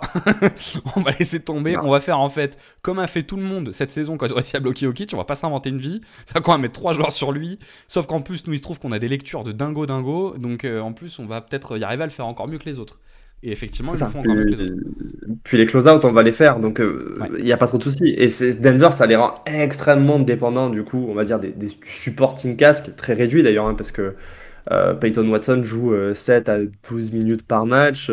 On va laisser tomber. Non. On va faire en fait comme a fait tout le monde cette saison quand ils ont réussi à bloquer Jokic. On va pas s'inventer une vie. Ça va quoi, mettre 3 joueurs sur lui. Sauf qu'en plus, nous, il se trouve qu'on a des lectures de dingo. Donc en plus, on va peut-être y arriver à le faire encore mieux que les autres. Et effectivement, C'est ils le ça. font encore mieux que les autres. Puis les close-out, on va les faire, donc Ouais. il n'y a pas trop de soucis. Et Denver, ça les rend extrêmement dépendants, du coup, on va dire, du supporting cast, qui est très réduit d'ailleurs, hein, parce que Peyton Watson joue 7 à 12 minutes par match.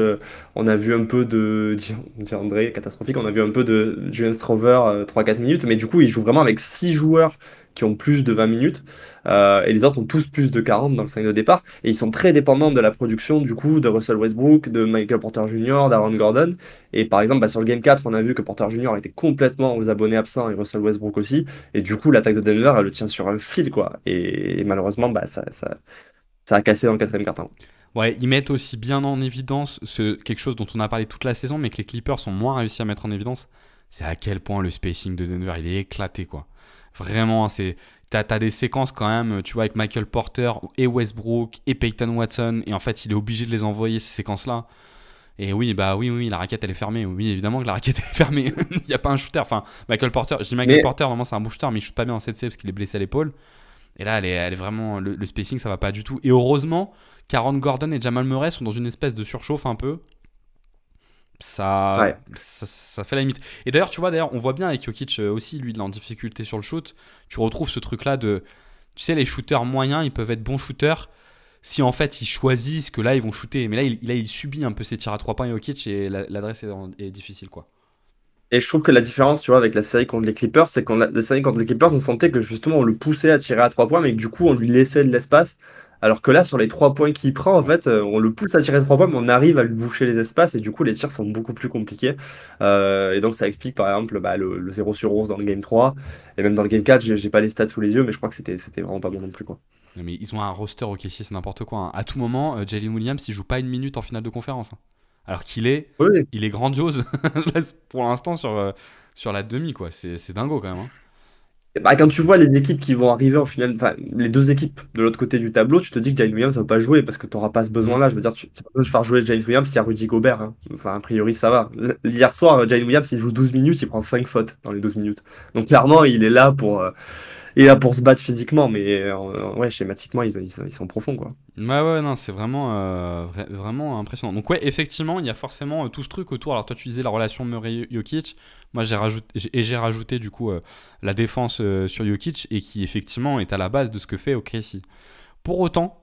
On a vu un peu de DeAndre, catastrophique. On a vu un peu de Julian Strover 3-4 minutes. Mais du coup, il joue vraiment avec 6 joueurs qui ont plus de 20 minutes. Et les autres ont tous plus de 40 dans le 5 de départ. Et ils sont très dépendants de la production, du coup, de Russell Westbrook, de Michael Porter Jr., d'Aaron Gordon. Et par exemple, bah, sur le Game 4, on a vu que Porter Jr. était complètement aux abonnés absents et Russell Westbrook aussi. Et du coup, l'attaque de Denver, elle le tient sur un fil, quoi. Et malheureusement, bah, ça a cassé dans le quatrième quart-temps. Ouais, ils mettent aussi bien en évidence quelque chose dont on a parlé toute la saison, mais que les Clippers ont moins réussi à mettre en évidence. C'est à quel point le spacing de Denver, il est éclaté, quoi. Vraiment, t'as des séquences quand même, tu vois, avec Michael Porter et Westbrook et Peyton Watson, et en fait, il est obligé de les envoyer, ces séquences-là. Et oui, bah oui, la raquette, elle est fermée. Oui, évidemment que la raquette, elle est fermée. Il n'y a pas un shooter. Enfin, Michael Porter, je dis Michael Mais Porter, normalement, c'est un bon shooter, mais il shoot pas bien en 7C parce qu'il est blessé à l'épaule. Et là, elle est vraiment. Le spacing, ça va pas du tout. Et heureusement qu'Aaron Gordon et Jamal Murray sont dans une espèce de surchauffe un peu. ouais, Ça fait la limite. Et d'ailleurs, tu vois, on voit bien avec Jokic aussi, lui, il est en difficulté sur le shoot. Tu retrouves ce truc-là de. Tu sais, les shooters moyens, ils peuvent être bons shooters si en fait ils choisissent que là, ils vont shooter. Mais là, il subit un peu ses tirs à 3 points Jokic et l'adresse est difficile, quoi. et je trouve que la différence, tu vois, avec la série contre les Clippers, c'est qu'on la série contre les Clippers, on sentait que justement on le poussait à tirer à 3 points, mais que du coup on lui laissait de l'espace. Alors que là, sur les 3 points qu'il prend, en fait, on le pousse à tirer à 3 points, mais on arrive à lui boucher les espaces, et du coup les tirs sont beaucoup plus compliqués. Et donc ça explique par exemple bah, le 0 sur 11 dans le Game 3, et même dans le Game 4, j'ai pas les stats sous les yeux, mais je crois que c'était vraiment pas bon non plus, quoi. Mais ils ont un roster OKC, c'est n'importe quoi, hein. À tout moment, Jalen Williams, il joue pas une minute en finale de conférence, hein. Alors Oui, il est grandiose là, pour l'instant sur la demi, quoi. C'est dingo quand même, hein. bah, quand tu vois les équipes qui vont arriver en finale, enfin les deux équipes de l'autre côté du tableau, tu te dis que Jalen Williams va pas jouer parce que tu n'auras pas ce Mhm. besoin-là. Je veux dire, tu n'as pas besoin de faire jouer Jalen Williams s'il y a Rudy Gobert, hein. Enfin, a priori, ça va. Hier soir, Jalen Williams, il joue 12 minutes, il prend 5 fautes dans les 12 minutes. Donc clairement, il est là est là pour se battre physiquement, mais ouais, schématiquement, ils sont profonds, quoi. Ouais, ouais, non, c'est vraiment, vraiment impressionnant. Donc, ouais, effectivement, il y a forcément tout ce truc autour. Alors, toi, tu disais la relation Murray-Jokic. Moi, j'ai rajouté du coup la défense sur Jokic et qui, effectivement, est à la base de ce que fait OKC. Pour autant,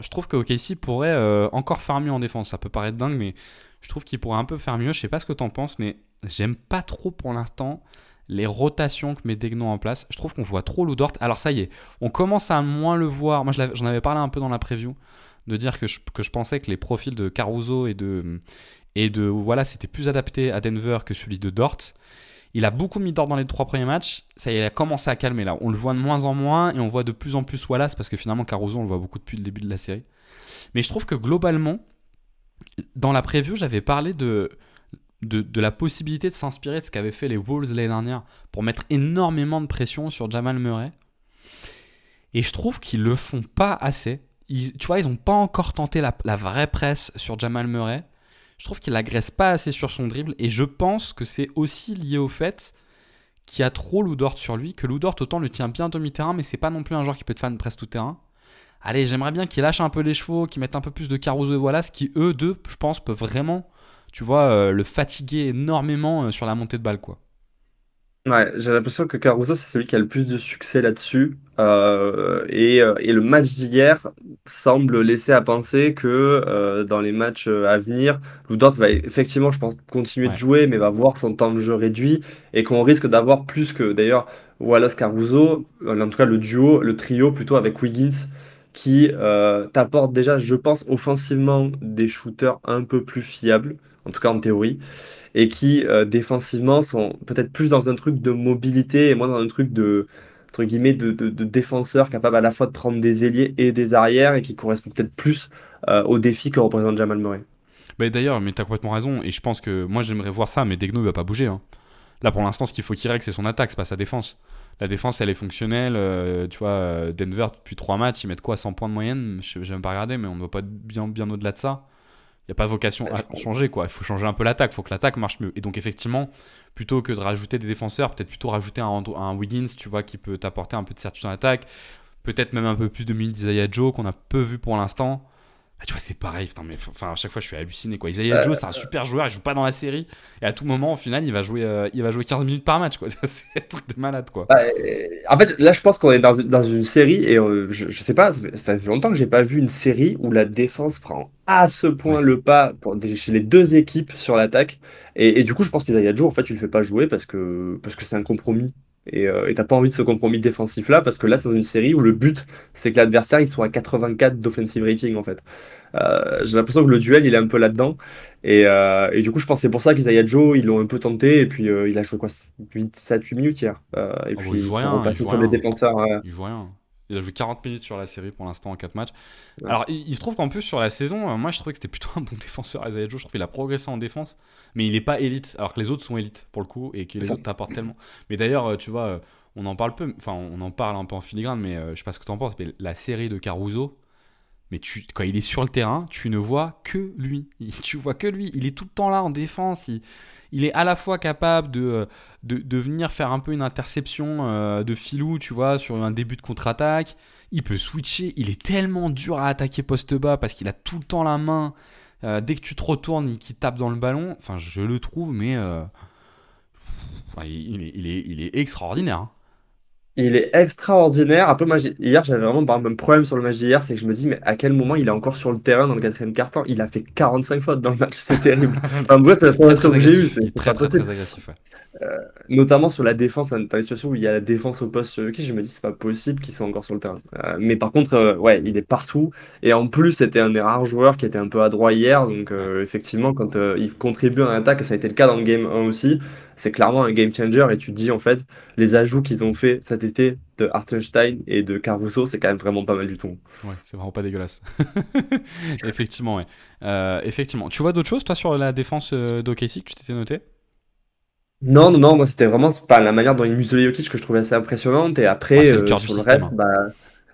je trouve que OKC pourrait encore faire mieux en défense. Ça peut paraître dingue, mais je trouve qu'il pourrait un peu faire mieux. Je sais pas ce que t'en penses, mais j'aime pas trop pour l'instant les rotations que met Degno en place. Je trouve qu'on voit trop Lou Dort. Alors ça y est, on commence à moins le voir. Moi, j'en avais parlé un peu dans la preview, de dire que je pensais que les profils de Caruso et de voilà, c'était plus adapté à Denver que celui de Dort. Il a beaucoup mis Dort dans les 3 premiers matchs. Ça y est, il a commencé à calmer là. On le voit de moins en moins et on voit de plus en plus Wallace parce que finalement Caruso, on le voit beaucoup depuis le début de la série. Mais je trouve que globalement, dans la preview, j'avais parlé de la possibilité de s'inspirer de ce qu'avaient fait les Wolves l'année dernière pour mettre énormément de pression sur Jamal Murray. Et je trouve qu'ils le font pas assez. Tu vois, ils n'ont pas encore tenté la vraie presse sur Jamal Murray. Je trouve qu'il agresse pas assez sur son dribble. Et je pense que c'est aussi lié au fait qu'il y a trop Lou Dort sur lui. Que Lou Dort, autant le tient bien demi-terrain, mais c'est pas non plus un joueur qui peut te faire une presse tout terrain. Allez, j'aimerais bien qu'il lâche un peu les chevaux, qu'il mette un peu plus de Caruso et Wallace, qui eux deux, je pense, peuvent vraiment, tu vois, le fatiguer énormément sur la montée de balle, quoi. Ouais, j'ai l'impression que Caruso, c'est celui qui a le plus de succès là-dessus. Et le match d'hier semble laisser à penser que dans les matchs à venir, Lou Dort va effectivement, je pense, continuer de Ouais, jouer, mais va voir son temps de jeu réduit et qu'on risque d'avoir plus que d'ailleurs Wallace Caruso, en tout cas le duo, le trio plutôt avec Wiggins, qui t'apporte déjà, je pense, offensivement des shooters un peu plus fiables, en tout cas en théorie et qui défensivement sont peut-être plus dans un truc de mobilité et moins dans un truc de entre guillemets de défenseur capable à la fois de prendre des ailiers et des arrières et qui correspond peut-être plus au défi que représente Jamal Murray. bah, d'ailleurs, mais t'as complètement raison, et je pense que moi j'aimerais voir ça, mais Degno il va pas bouger, hein. Là pour l'instant, ce qu'il faut qu'il règle, c'est son attaque, c'est pas sa défense. La défense, elle est fonctionnelle. Tu vois, Denver, depuis 3 matchs, ils mettent quoi, 100 points de moyenne? Je n'ai même pas regardé, mais on ne doit pas être bien au-delà de ça. Il n'y a pas vocation à changer, quoi. Il faut changer un peu l'attaque, il faut que l'attaque marche mieux. Et donc, effectivement, plutôt que de rajouter des défenseurs, peut-être plutôt rajouter un Wiggins, tu vois, qui peut t'apporter un peu de certitude en attaque. Peut-être même un peu plus de minutes d'Isaiah Joe, qu'on a peu vu pour l'instant. Ah, tu vois, c'est pareil, putain, mais enfin, à chaque fois, je suis halluciné, quoi. Isaiah Joe, c'est un super joueur, il joue pas dans la série. Et à tout moment, au final, il va jouer 15 minutes par match, quoi. C'est un truc de malade, quoi. Bah, en fait, là, je pense qu'on est dans une série et je sais pas, ça fait longtemps que j'ai pas vu une série où la défense prend à ce point Ouais. le pas chez les deux équipes sur l'attaque. Et du coup, je pense qu'Isaiah Joe, en fait, tu le fais pas jouer parce que c'est un compromis. Et t'as pas envie de ce compromis défensif-là parce que là, c'est dans une série où le but, c'est que l'adversaire, il soit à 84 d'offensive rating, en fait. J'ai l'impression que le duel, il est un peu là-dedans. Et du coup, je pense que c'est pour ça qu'Isaiah Joe, ils l'ont un peu tenté. Et puis, il a joué quoi, 7-8 minutes hier. Et Oh, bon, puis, il ils joue sont rien, il repassés joue sur des rien. défenseurs. Il joue rien. Il a joué 40 minutes sur la série pour l'instant en 4 matchs. Ouais. Alors, il se trouve qu'en plus, sur la saison, moi je trouvais que c'était plutôt un bon défenseur, Isaiah Joe. Je trouve qu'il a progressé en défense, mais il n'est pas élite, alors que les autres sont élites pour le coup, et que C'est les ça. autres t'apportent tellement. Mais d'ailleurs, tu vois, on en parle peu, enfin, on en parle un peu en filigrane, mais je sais pas ce que tu en penses, mais la série de Caruso, mais quand il est sur le terrain, tu ne vois que lui. Tu vois que lui. Il est tout le temps là en défense. Il est à la fois capable de venir faire un peu une interception de filou, tu vois, sur un début de contre-attaque. Il peut switcher. Il est tellement dur à attaquer poste bas parce qu'il a tout le temps la main. Dès que tu te retournes, il tape dans le ballon. Enfin, je le trouve, mais enfin, il est extraordinaire, hein. Il est extraordinaire. Après, moi, hier, j'avais vraiment un même problème sur le match d'hier, c'est que je me dis, mais à quel moment il est encore sur le terrain dans le quatrième quart-temps? Il a fait 45 fautes dans le match, c'est terrible. Enfin, bref, c'est la Très très sensation que j'ai eue, agressif. Il est c'est très pas très possible. très agressif, ouais. Notamment sur la défense, dans les situations où il y a la défense au poste sur qui je me dis, c'est pas possible qu'ils soient encore sur le terrain. Mais par contre, ouais, il est partout. Et en plus, c'était un des rares joueurs qui était un peu adroit hier. Donc, Ouais. effectivement, quand il contribue à un attaque, et ça a été le cas dans le game 1 aussi, c'est clairement un game changer. Et tu te dis, en fait, les ajouts qu'ils ont fait cet été de Hartenstein et de Caruso, c'est quand même vraiment pas mal du tout. Ouais, c'est vraiment pas dégueulasse. Effectivement, ouais. Effectivement. Tu vois d'autres choses, toi, sur la défense d'OKC que tu t'étais noté? Non, non, non, moi c'était vraiment c'est pas la manière dont il muselait Jokic que je trouvais assez impressionnante. Et Ah, après, c'est le cœur du sur le système, reste, hein. bah,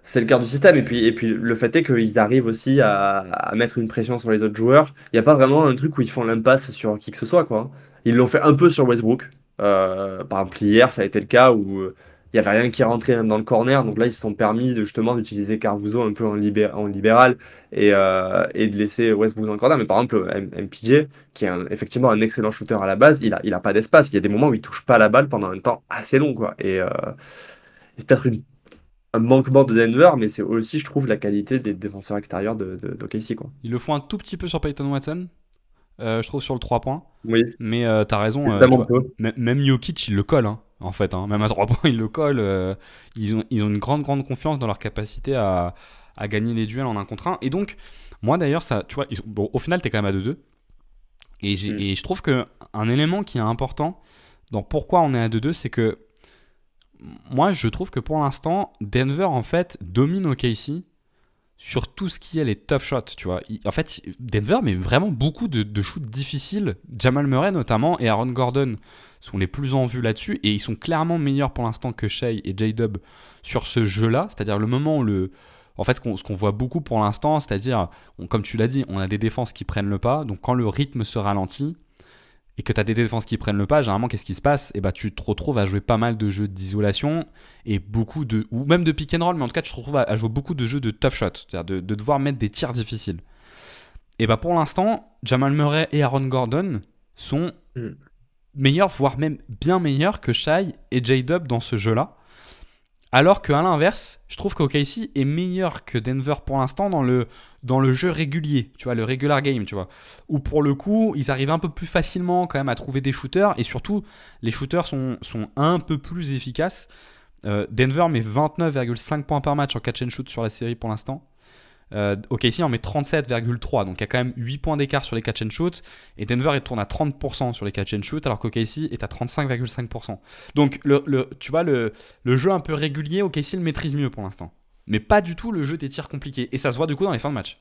c'est le cœur du système. Et puis le fait est qu'ils arrivent aussi à mettre une pression sur les autres joueurs. Il n'y a pas vraiment un truc où ils font l'impasse sur qui que ce soit, quoi. Ils l'ont fait un peu sur Westbrook. Par exemple, hier, ça a été le cas où il y avait rien qui rentrait même dans le corner. Donc là, ils se sont permis justement d'utiliser Caruso un peu en libéral et de laisser Westbrook dans le corner. Mais par exemple, MPJ, qui est effectivement un excellent shooter à la base, il a pas d'espace. Il y a des moments où il touche pas la balle pendant un temps assez long, quoi. Et c'est peut-être un manquement de Denver, mais c'est aussi, je trouve, la qualité des défenseurs extérieurs d'OKC, quoi. Ils le font un tout petit peu sur Peyton Watson, je trouve, sur le 3 points. Oui, Mais t'as raison, tu évidemment vois, peu. même Jokic, il le colle, hein, en fait. Hein. Même à 3 points, il le colle. Ils ont une grande confiance dans leur capacité à gagner les duels en 1 contre 1. Et donc, moi d'ailleurs, ça, tu vois, bon, au final, t'es quand même à 2-2. Et je trouve qu'un élément qui est important dans pourquoi on est à 2-2, c'est que moi, je trouve que pour l'instant, Denver, en fait, domine OKC sur tout ce qui est les tough shots, tu vois. En fait, Denver met vraiment beaucoup de shoots difficiles. Jamal Murray, notamment, et Aaron Gordon sont les plus en vue là-dessus. Et ils sont clairement meilleurs pour l'instant que Shai et J-Dub sur ce jeu-là. C'est-à-dire le moment où En fait, ce qu'on voit beaucoup pour l'instant, c'est-à-dire, comme tu l'as dit, on a des défenses qui prennent le pas. Donc, quand le rythme se ralentit, et que tu as des défenses qui prennent le pas, généralement, qu'est-ce qui se passe? Et bah, tu te retrouves à jouer pas mal de jeux d'isolation et ou même de pick and roll, mais en tout cas, tu te retrouves à jouer beaucoup de jeux de tough shot, c'est-à-dire de devoir mettre des tirs difficiles. Et bah, pour l'instant, Jamal Murray et Aaron Gordon sont Mm. meilleurs, voire même bien meilleurs que Shai et J-Dub dans ce jeu-là. Alors qu'à l'inverse, je trouve qu'OKC est meilleur que Denver pour l'instant dans le jeu régulier, tu vois, le regular game, tu vois. Où pour le coup, ils arrivent un peu plus facilement quand même à trouver des shooters et surtout, les shooters sont un peu plus efficaces. Denver met 29,5 points par match en catch and shoot sur la série pour l'instant. OKC en met 37,3, donc il y a quand même 8 points d'écart sur les catch and shoot, et Denver il tourne à 30% sur les catch and shoot, alors qu'OKC est à 35,5%. Donc tu vois, le jeu un peu régulier, OKC le maîtrise mieux pour l'instant. Mais pas du tout le jeu des tirs compliqués, et ça se voit du coup dans les fins de match.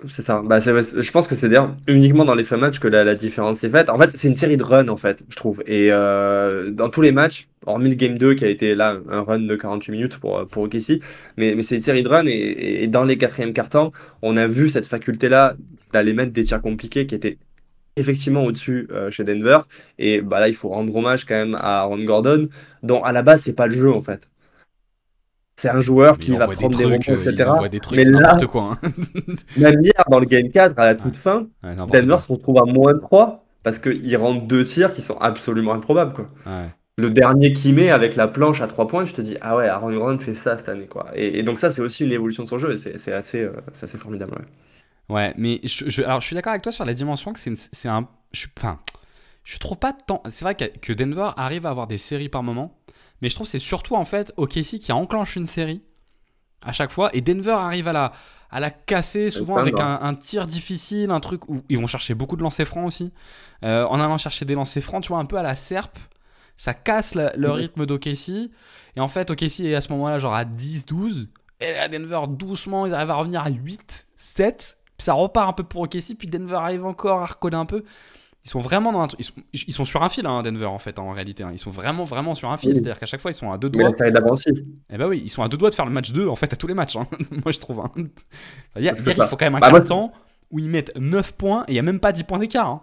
C'est ça. Bah, je pense que c'est d'ailleurs uniquement dans les fins de match que la différence est faite. En fait, c'est une série de runs, en fait, je trouve. Et dans tous les matchs, hormis le Game 2 qui a été là un run de 48 minutes pour OKC, mais c'est une série de runs. Et dans les quatrièmes cartons, on a vu cette faculté-là d'aller mettre des tirs compliqués qui étaient effectivement au-dessus chez Denver. Et bah, là, il faut rendre hommage quand même à Aaron Gordon, dont à la base, c'est pas le jeu, en fait. C'est un joueur Mais qui va prendre des rebonds, il etc. envoie des trucs, Mais c'est là, n'importe quoi. Hein. même hier, dans le Game 4, à la Ouais, toute fin, ouais, n'importe Denver quoi. se retrouve à -3 parce qu'il rentre 2 tirs qui sont absolument improbables, quoi. Ouais. Le dernier qu'il met avec la planche à 3 points, je te dis, ah ouais, Aaron Gordon fait ça cette année, quoi. Et donc ça, c'est aussi une évolution de son jeu et c'est assez formidable, ouais. Ouais, mais alors, je suis d'accord avec toi sur la dimension que c'est un. Enfin, je trouve pas tant. C'est vrai que Denver arrive à avoir des séries par moment, mais je trouve que c'est surtout en fait OKC qui enclenche une série à chaque fois, et Denver arrive à la casser souvent avec un tir difficile, un truc où ils vont chercher beaucoup de lancers francs aussi. En allant chercher des lancers francs, tu vois, un peu à la serpe, ça casse le rythme d'OKC, et en fait, OKC est à ce moment-là genre à 10-12, et là, Denver, doucement, ils arrivent à revenir à 8-7, puis ça repart un peu pour OKC, puis Denver arrive encore à recoller un peu. Ils sont vraiment dans un truc. Ils sont sur un fil, hein, Denver, en fait, en réalité. Hein. Ils sont vraiment sur un fil. Oui. C'est-à-dire qu'à chaque fois, ils sont à deux Mais doigts. la série d'avant aussi, Eh ben oui, ils sont à deux doigts de faire le match 2, en fait, à tous les matchs. Hein. Moi, je trouve. Hein. Hier, c'est il ça. faut quand même un Bah, quart moi, de temps où ils mettent 9 points et il n'y a même pas 10 points d'écart. Hein.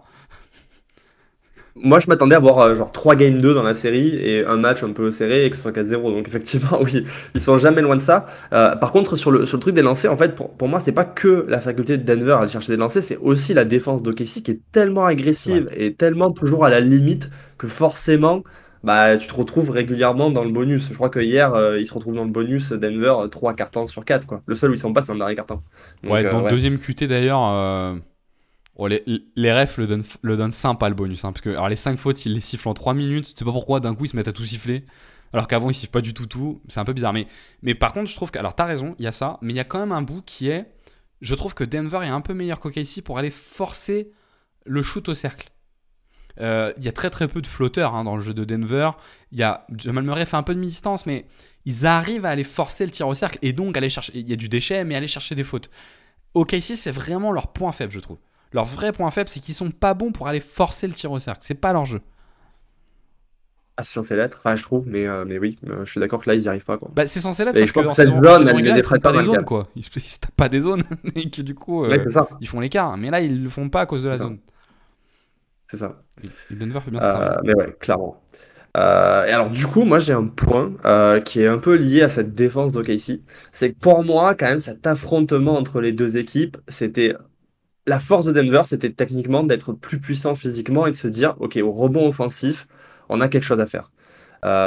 moi, je m'attendais à voir genre 3 Game 2 dans la série et un match un peu serré et que ce soit 4-0. Donc effectivement, oui, ils sont jamais loin de ça. Par contre, sur le truc des lancers, en fait, pour moi, c'est pas que la faculté de Denver à aller chercher des lancers, c'est aussi la défense d'OKC qui est tellement C'est vrai. agressive et tellement toujours à la limite que forcément, bah, tu te retrouves régulièrement dans le bonus. Je crois que hier, ils se retrouvent dans le bonus Denver 3 cartons sur 4, quoi. Le seul où ils sont pas, c'est un dernier carton. Donc, Ouais, dans le ouais. deuxième QT d'ailleurs, oh, les refs le donnent sympa le bonus. Hein, parce que alors, les 5 fautes, ils les sifflent en 3 minutes. Tu sais pas pourquoi, d'un coup, ils se mettent à tout siffler. Alors qu'avant, ils sifflent pas du tout. C'est un peu bizarre. Mais par contre, je trouve que. Alors, t'as raison, il y a ça. Mais il y a quand même un bout qui est. Je trouve que Denver est un peu meilleur qu'OKC pour aller forcer le shoot au cercle. Il y a très très peu de flotteurs, hein, dans le jeu de Denver. Jamal Murray fait un peu de mi-distance, mais ils arrivent à aller forcer le tir au cercle et donc aller chercher. Il y a du déchet, mais aller chercher des fautes. OKC, c'est vraiment leur point faible, je trouve. Leur vrai point faible, c'est qu'ils sont pas bons pour aller forcer le tir au cercle. C'est pas leur jeu. Ah, c'est censé l'être, enfin, je trouve, mais oui, je suis d'accord que là, ils n'y arrivent pas, quoi. Bah, c'est censé l'être, Et sauf je pense que que cette zone, saison elle les régulière, ils prennent défraie pas pas des mal, quand zones, même. quoi. Ils se tapent pas des zones et que du coup, Ouais, c'est ça. ils font l'écart. Mais là, ils le font pas à cause de la Non, zone. c'est ça. Et Denver fait bien ce travail. Mais ouais, clairement. Et alors, du coup, moi, j'ai un point qui est un peu lié à cette défense d'OKC. C'est que pour moi, quand même, cet affrontement entre les deux équipes, c'était la force de Denver, c'était techniquement d'être plus puissant physiquement et de se dire, OK, au rebond offensif, on a quelque chose à faire.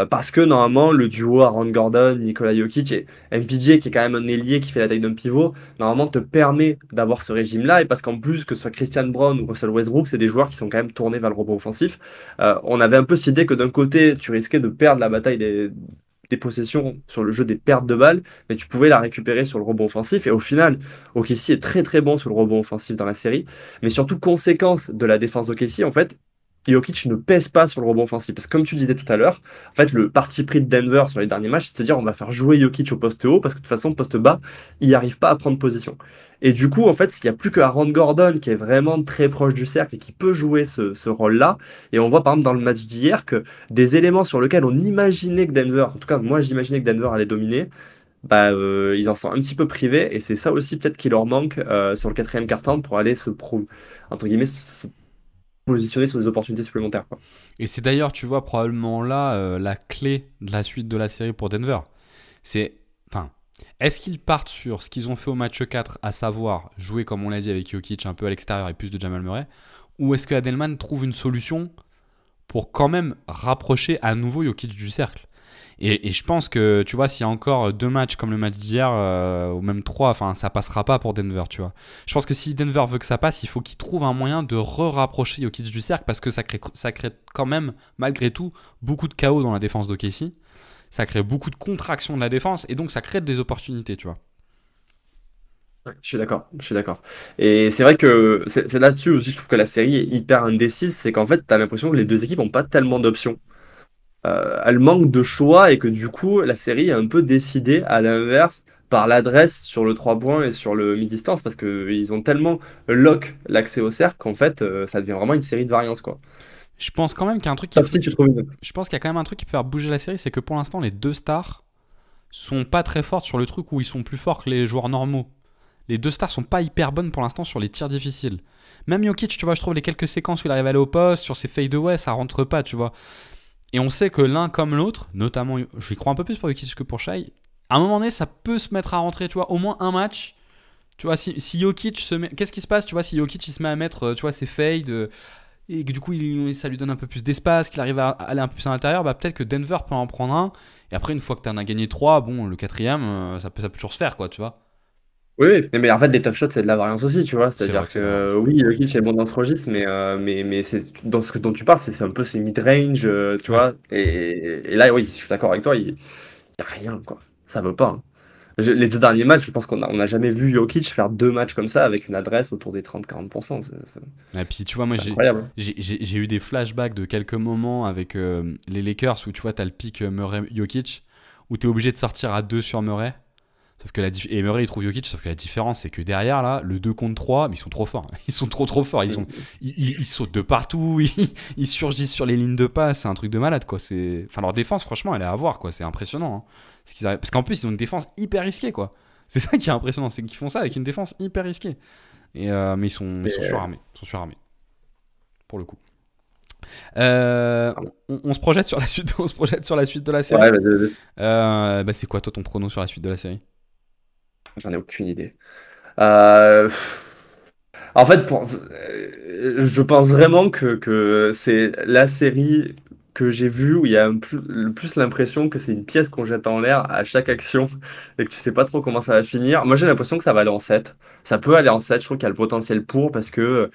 Parce que normalement, le duo Aaron Gordon, Nikola Jokic et MPJ, qui est quand même un ailier qui fait la taille d'un pivot, normalement te permet d'avoir ce régime-là. Et parce qu'en plus, que ce soit Christian Brown ou Russell Westbrook, c'est des joueurs qui sont quand même tournés vers le rebond offensif. On avait un peu cette idée que d'un côté, tu risquais de perdre la bataille des possessions sur le jeu des pertes de balles, mais tu pouvais la récupérer sur le rebond offensif. Et au final, OKC est très très bon sur le rebond offensif dans la série. Mais surtout, conséquence de la défense d'OKC, en fait, Jokic ne pèse pas sur le rebond offensif. Parce que comme tu disais tout à l'heure, en fait, le parti pris de Denver sur les derniers matchs, c'est de se dire on va faire jouer Jokic au poste haut, parce que de toute façon, poste bas, il n'arrive pas à prendre position. Et du coup, en fait, s'il n'y a plus que Aaron Gordon qui est vraiment très proche du cercle et qui peut jouer ce rôle-là, et on voit par exemple dans le match d'hier que des éléments sur lesquels on imaginait que Denver, en tout cas moi j'imaginais que Denver allait dominer, bah, ils en sont un petit peu privés, et c'est ça aussi peut-être qui leur manque sur le quatrième quart-temps pour aller entre guillemets, se positionner sur des opportunités supplémentaires, quoi. Et c'est d'ailleurs, tu vois, probablement là la clé de la suite de la série pour Denver. C'est, enfin, est-ce qu'ils partent sur ce qu'ils ont fait au match 4, à savoir jouer, comme on l'a dit, avec Jokic un peu à l'extérieur et plus de Jamal Murray, ou est-ce que Adelman trouve une solution pour quand même rapprocher à nouveau Jokic du cercle? Et je pense que, tu vois, s'il y a encore 2 matchs comme le match d'hier, ou même 3, enfin, ça passera pas pour Denver, tu vois. Je pense que si Denver veut que ça passe, il faut qu'il trouve un moyen de rapprocher Jokic du cercle, parce que ça crée quand même, malgré tout, beaucoup de chaos dans la défense d'OKC. Ça crée beaucoup de contraction de la défense, et donc ça crée des opportunités, tu vois. Ouais, je suis d'accord, je suis d'accord. Et c'est vrai que c'est là-dessus aussi, je trouve que la série est hyper indécise, c'est qu'en fait, tu as l'impression que les deux équipes n'ont pas tellement d'options. Elle manque de choix et que du coup, la série est un peu décidée à l'inverse par l'adresse sur le 3 points et sur le mi-distance parce qu'ils ont tellement lock l'accès au cercle qu'en fait, ça devient vraiment une série de variances, quoi. Je pense quand même qu'il y a un truc qui Sauf peut... si tu trouves une. Je pense qu'il y a quand même un truc qui peut faire bouger la série, c'est que pour l'instant, les deux stars sont pas très fortes sur le truc où ils sont plus forts que les joueurs normaux. Les deux stars sont pas hyper bonnes pour l'instant sur les tirs difficiles. Même Jokic, tu vois, je trouve les quelques séquences où il arrive à aller au poste, sur ses fadeaways, ça rentre pas, tu vois. Et on sait que l'un comme l'autre, notamment, j'y crois un peu plus pour Jokic que pour Shai, à un moment donné, ça peut se mettre à rentrer, tu vois, au moins un match. Tu vois, si Jokic se met... Qu'est-ce qui se passe, tu vois, si Jokic il se met à mettre, tu vois, ses fades, et que du coup, ça lui donne un peu plus d'espace, qu'il arrive à aller un peu plus à l'intérieur, bah peut-être que Denver peut en prendre un. Et après, une fois que tu en as gagné 3, bon, le quatrième, ça peut toujours se faire, quoi, tu vois. Oui, oui, mais en fait, les tough shots, c'est de la variance aussi, tu vois. C'est vrai C'est-à-dire que c'est la variance. que oui, Jokic est bon dans ce registre, mais dans ce dont tu parles, c'est un peu ces mid-range, tu Ouais. vois. Et là, oui, je suis d'accord avec toi, il n'y a rien, quoi. Ça veut pas, hein. Les deux derniers matchs, je pense qu'on n'a jamais vu Jokic faire deux matchs comme ça avec une adresse autour des 30-40%. Et puis, tu vois, moi, C'est incroyable. j'ai eu des flashbacks de quelques moments avec les Lakers où, tu vois, t'as le pic Murray-Jokic, où t'es obligé de sortir à 2 sur Murray. Sauf que et Murray il trouve Jokic, sauf que la différence c'est que derrière là, le 2 contre 3, mais ils sont trop forts. Ils sont trop forts. Ils sautent de partout, ils surgissent sur les lignes de passe, c'est un truc de malade quoi. Enfin, leur défense, franchement, elle est à voir quoi. C'est impressionnant. Hein. Parce qu'en plus, ils ont une défense hyper risquée quoi. C'est ça qui est impressionnant, c'est qu'ils font ça avec une défense hyper risquée. Mais ils sont surarmés. Ils sont surarmés. Pour le coup. On se projette sur la suite, on se projette sur la suite de la série. Ouais, vas-y. Bah, c'est quoi toi ton prono sur la suite de la série? J'en ai aucune idée. Euh, En fait, je pense vraiment que c'est la série que j'ai vue où il y a le plus l'impression que c'est une pièce qu'on jette en l'air à chaque action et que tu sais pas trop comment ça va finir. Moi, j'ai l'impression que ça va aller en 7. Ça peut aller en 7. Je trouve qu'il y a le potentiel pour parce que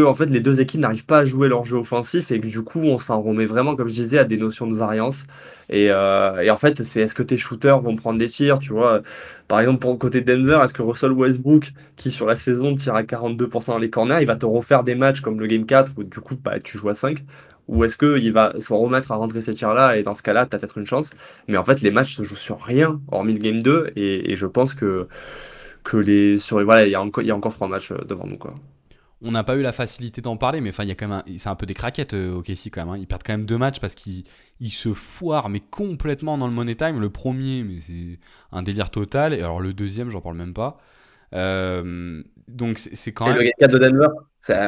en fait les deux équipes n'arrivent pas à jouer leur jeu offensif et que du coup on s'en remet vraiment comme je disais à des notions de variance et en fait c'est est-ce que tes shooters vont prendre des tirs, tu vois, par exemple pour le côté de Denver, est-ce que Russell Westbrook qui sur la saison tire à 42% dans les corners, il va te refaire des matchs comme le Game 4 où du coup bah, tu joues à 5, ou est-ce qu'il va se remettre à rentrer ces tirs là et dans ce cas-là t'as peut-être une chance, mais en fait les matchs se jouent sur rien hormis le Game 2 et je pense que voilà il y a encore 3 matchs devant nous, quoi. On n'a pas eu la facilité d'en parler, mais enfin, il y a quand même c'est un peu des craquettes au KC quand même. Hein. Ils perdent quand même 2 matchs parce qu'ils se foirent mais complètement dans le money time. Le premier, mais c'est un délire total. Et alors le deuxième, j'en parle même pas. Donc c'est quand Et le même. Game 4 de Denver,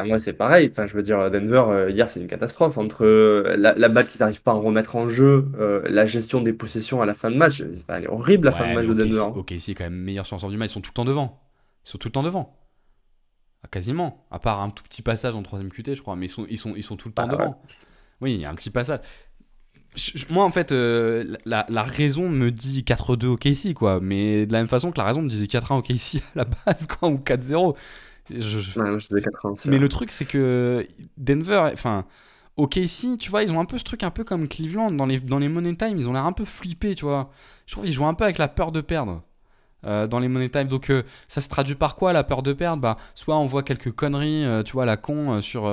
Moi, c'est pareil. Enfin, je veux dire, Denver, hier, c'est une catastrophe. Entre la balle qu'ils n'arrivent pas à remettre en jeu, la gestion des possessions à la fin de match. Enfin, elle est horrible, la fin de Ouais, mais match de Denver. Hein. OKC est quand même meilleur sur l'ensemble du match. Ils sont tout le temps devant. Ils sont tout le temps devant. Ah, quasiment. À part un tout petit passage en troisième QT, je crois. Mais ils sont tout le temps Bah, ouais. devant. Oui, il y a un petit passage. Moi, en fait, la raison me dit 4-2 OKC, quoi. Mais de la même façon que la raison me disait 4-1 OKC à la base, quoi. Ou 4-0. Ouais, moi, je disais 80 aussi. Mais Ouais. le truc, c'est que Denver, enfin, OKC, tu vois, ils ont un peu ce truc un peu comme Cleveland dans les Money Time, ils ont l'air un peu flippés, tu vois. Je trouve qu'ils jouent un peu avec la peur de perdre dans les Money Time. Donc ça se traduit par quoi la peur de perdre? Bah, soit on voit quelques conneries, tu vois, la con sur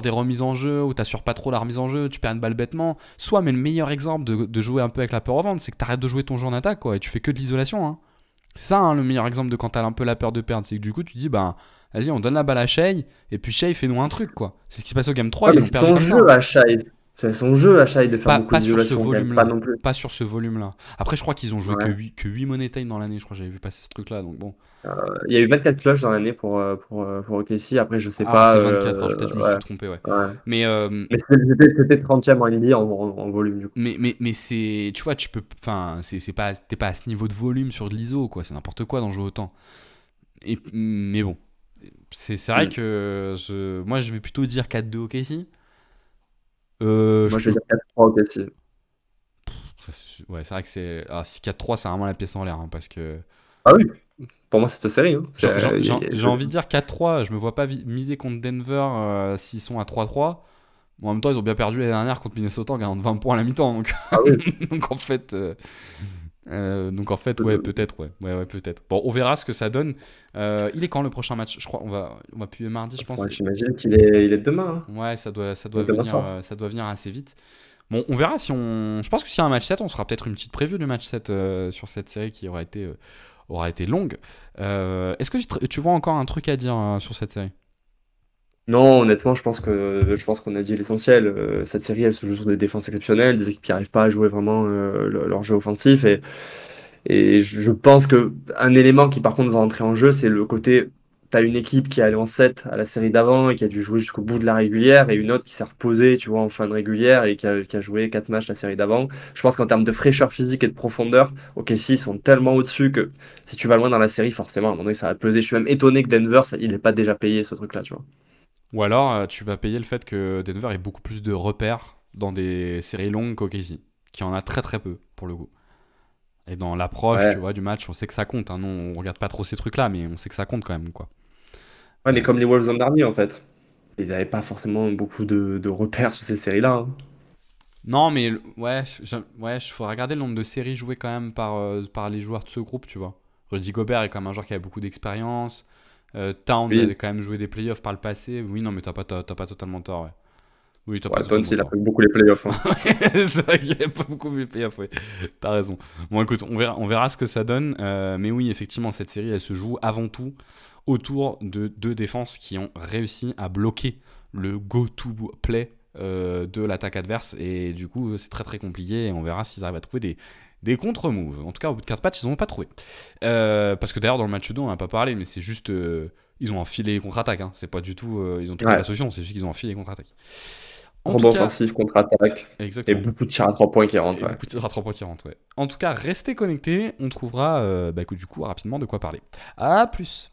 des remises en jeu où t'assures pas trop la remise en jeu, tu perds une balle bêtement. Soit, mais le meilleur exemple de jouer un peu avec la peur au ventre, c'est que t'arrêtes de jouer ton jeu en attaque, quoi, et tu fais que de l'isolation, hein. C'est ça, hein, le meilleur exemple de quand t'as un peu la peur de perdre. C'est que du coup, tu dis, bah, vas-y, on donne la balle à Shai, et puis Shai, fais-nous un truc, quoi. C'est ce qui se passe au Game 3, Ouais, ils mais l'ont c'est perdu son comme ça, jeu hein. à Shai. C'est son jeu à Shai de faire beaucoup Pas sur ce d'isolation, quand même. Pas volume-là. non plus. Pas sur ce volume-là. Après, je crois qu'ils ont joué que Ouais. 8 Money Time dans l'année, je crois que j'avais vu passer ce truc-là, donc bon. Il y a eu 24 clutches dans l'année pour OKC. Après, je sais Ah, pas. c'est 24, alors peut-être je me Ouais. suis trompé, ouais. Ouais. Mais, Mais c'était 30e en NBA en volume, du coup. mais c'est. Tu vois, tu peux. Enfin, t'es pas à ce niveau de volume sur de l'ISO, quoi. C'est n'importe quoi d'en jouer autant. Mais bon. C'est vrai Mm. que moi, je vais plutôt dire 4-2 OKC. Moi, je vais dire 4-3 OKC. Ouais, c'est vrai que c'est. Alors, si 4-3, c'est vraiment la pièce en l'air, hein, parce que. Ah oui, pour moi, c'est cette série. Hein. J'ai envie de dire 4-3. Je me vois pas miser contre Denver s'ils sont à 3-3. Bon, en même temps, ils ont bien perdu l'année dernière contre Minnesota en gagnant de 20 points à la mi-temps. Donc, Ah oui. donc en fait, ouais, peut-être, ouais. Ouais, peut-être. Bon, on verra ce que ça donne. Il est quand le prochain match? Je crois on va publier mardi, je pense. Ouais, j'imagine qu'il est demain. Hein. Ouais, ça doit Demain venir, soir. ça doit venir assez vite. Bon, on verra si on. Je pense que s'il y a un match 7, on sera peut-être une petite preview du match 7 sur cette série qui aura été longue. Est-ce que tu vois encore un truc à dire sur cette série? Non, honnêtement, je pense qu'on a dit l'essentiel. Cette série, elle se joue sur des défenses exceptionnelles, des équipes qui n'arrivent pas à jouer vraiment leur jeu offensif. Et je pense que un élément qui, par contre, va entrer en jeu, c'est le côté. T'as une équipe qui est allée en 7 à la série d'avant et qui a dû jouer jusqu'au bout de la régulière, et une autre qui s'est reposée, tu vois, en fin de régulière et qui a joué 4 matchs la série d'avant. Je pense qu'en termes de fraîcheur physique et de profondeur, OKC ils sont tellement au-dessus que si tu vas loin dans la série, forcément, à un moment donné, ça va peser. Je suis même étonné que Denver, il n'ait pas déjà payé ce truc-là, tu vois. Ou alors, tu vas payer le fait que Denver ait beaucoup plus de repères dans des séries longues qu'OKC, qui en a très très peu, pour le coup. Et dans l'approche, tu Ouais. vois, du match, on sait que ça compte, hein. Non, on regarde pas trop ces trucs-là, mais on sait que ça compte quand même, quoi. Ouais, mais Euh, comme les Wolves l'an dernier, en fait. Ils n'avaient pas forcément beaucoup de repères sur ces séries-là. Hein. Non, mais ouais, ouais, il faudrait regarder le nombre de séries jouées quand même par les joueurs de ce groupe, tu vois. Rudy Gobert est quand même un joueur qui a beaucoup d'expérience. Towns avait Oui, quand même joué des playoffs par le passé. Oui, non, mais t'as pas totalement tort, ouais. Oui, t'as pas ouais, Towns, totalement il a tort. fait beaucoup les playoffs. Hein. C'est vrai qu'il n'y a pas beaucoup vu les playoffs, ouais. T'as raison. Bon, écoute, on verra ce que ça donne. Mais oui, effectivement, cette série, elle se joue avant tout autour de deux défenses qui ont réussi à bloquer le go-to-play de l'attaque adverse. Et du coup, c'est très très compliqué. Et on verra s'ils arrivent à trouver des contre-moves. En tout cas, au bout de 4 matchs, ils n'ont pas trouvé. Parce que d'ailleurs, dans le match 2, on n'a pas parlé, mais c'est juste. Ils ont enfilé les contre-attaques. Hein. C'est pas du tout. Ils ont trouvé la Ouais. solution, c'est juste qu'ils ont enfilé les contre-attaques. En tout Rebond cas, offensif, contre-attaque. Et exactement. beaucoup de tirs à 3 points qui rentrent. Et Ouais. beaucoup de tirs à 3 points qui rentrent, ouais. En tout cas, restez connectés, on trouvera écoute, du coup rapidement de quoi parler. À plus.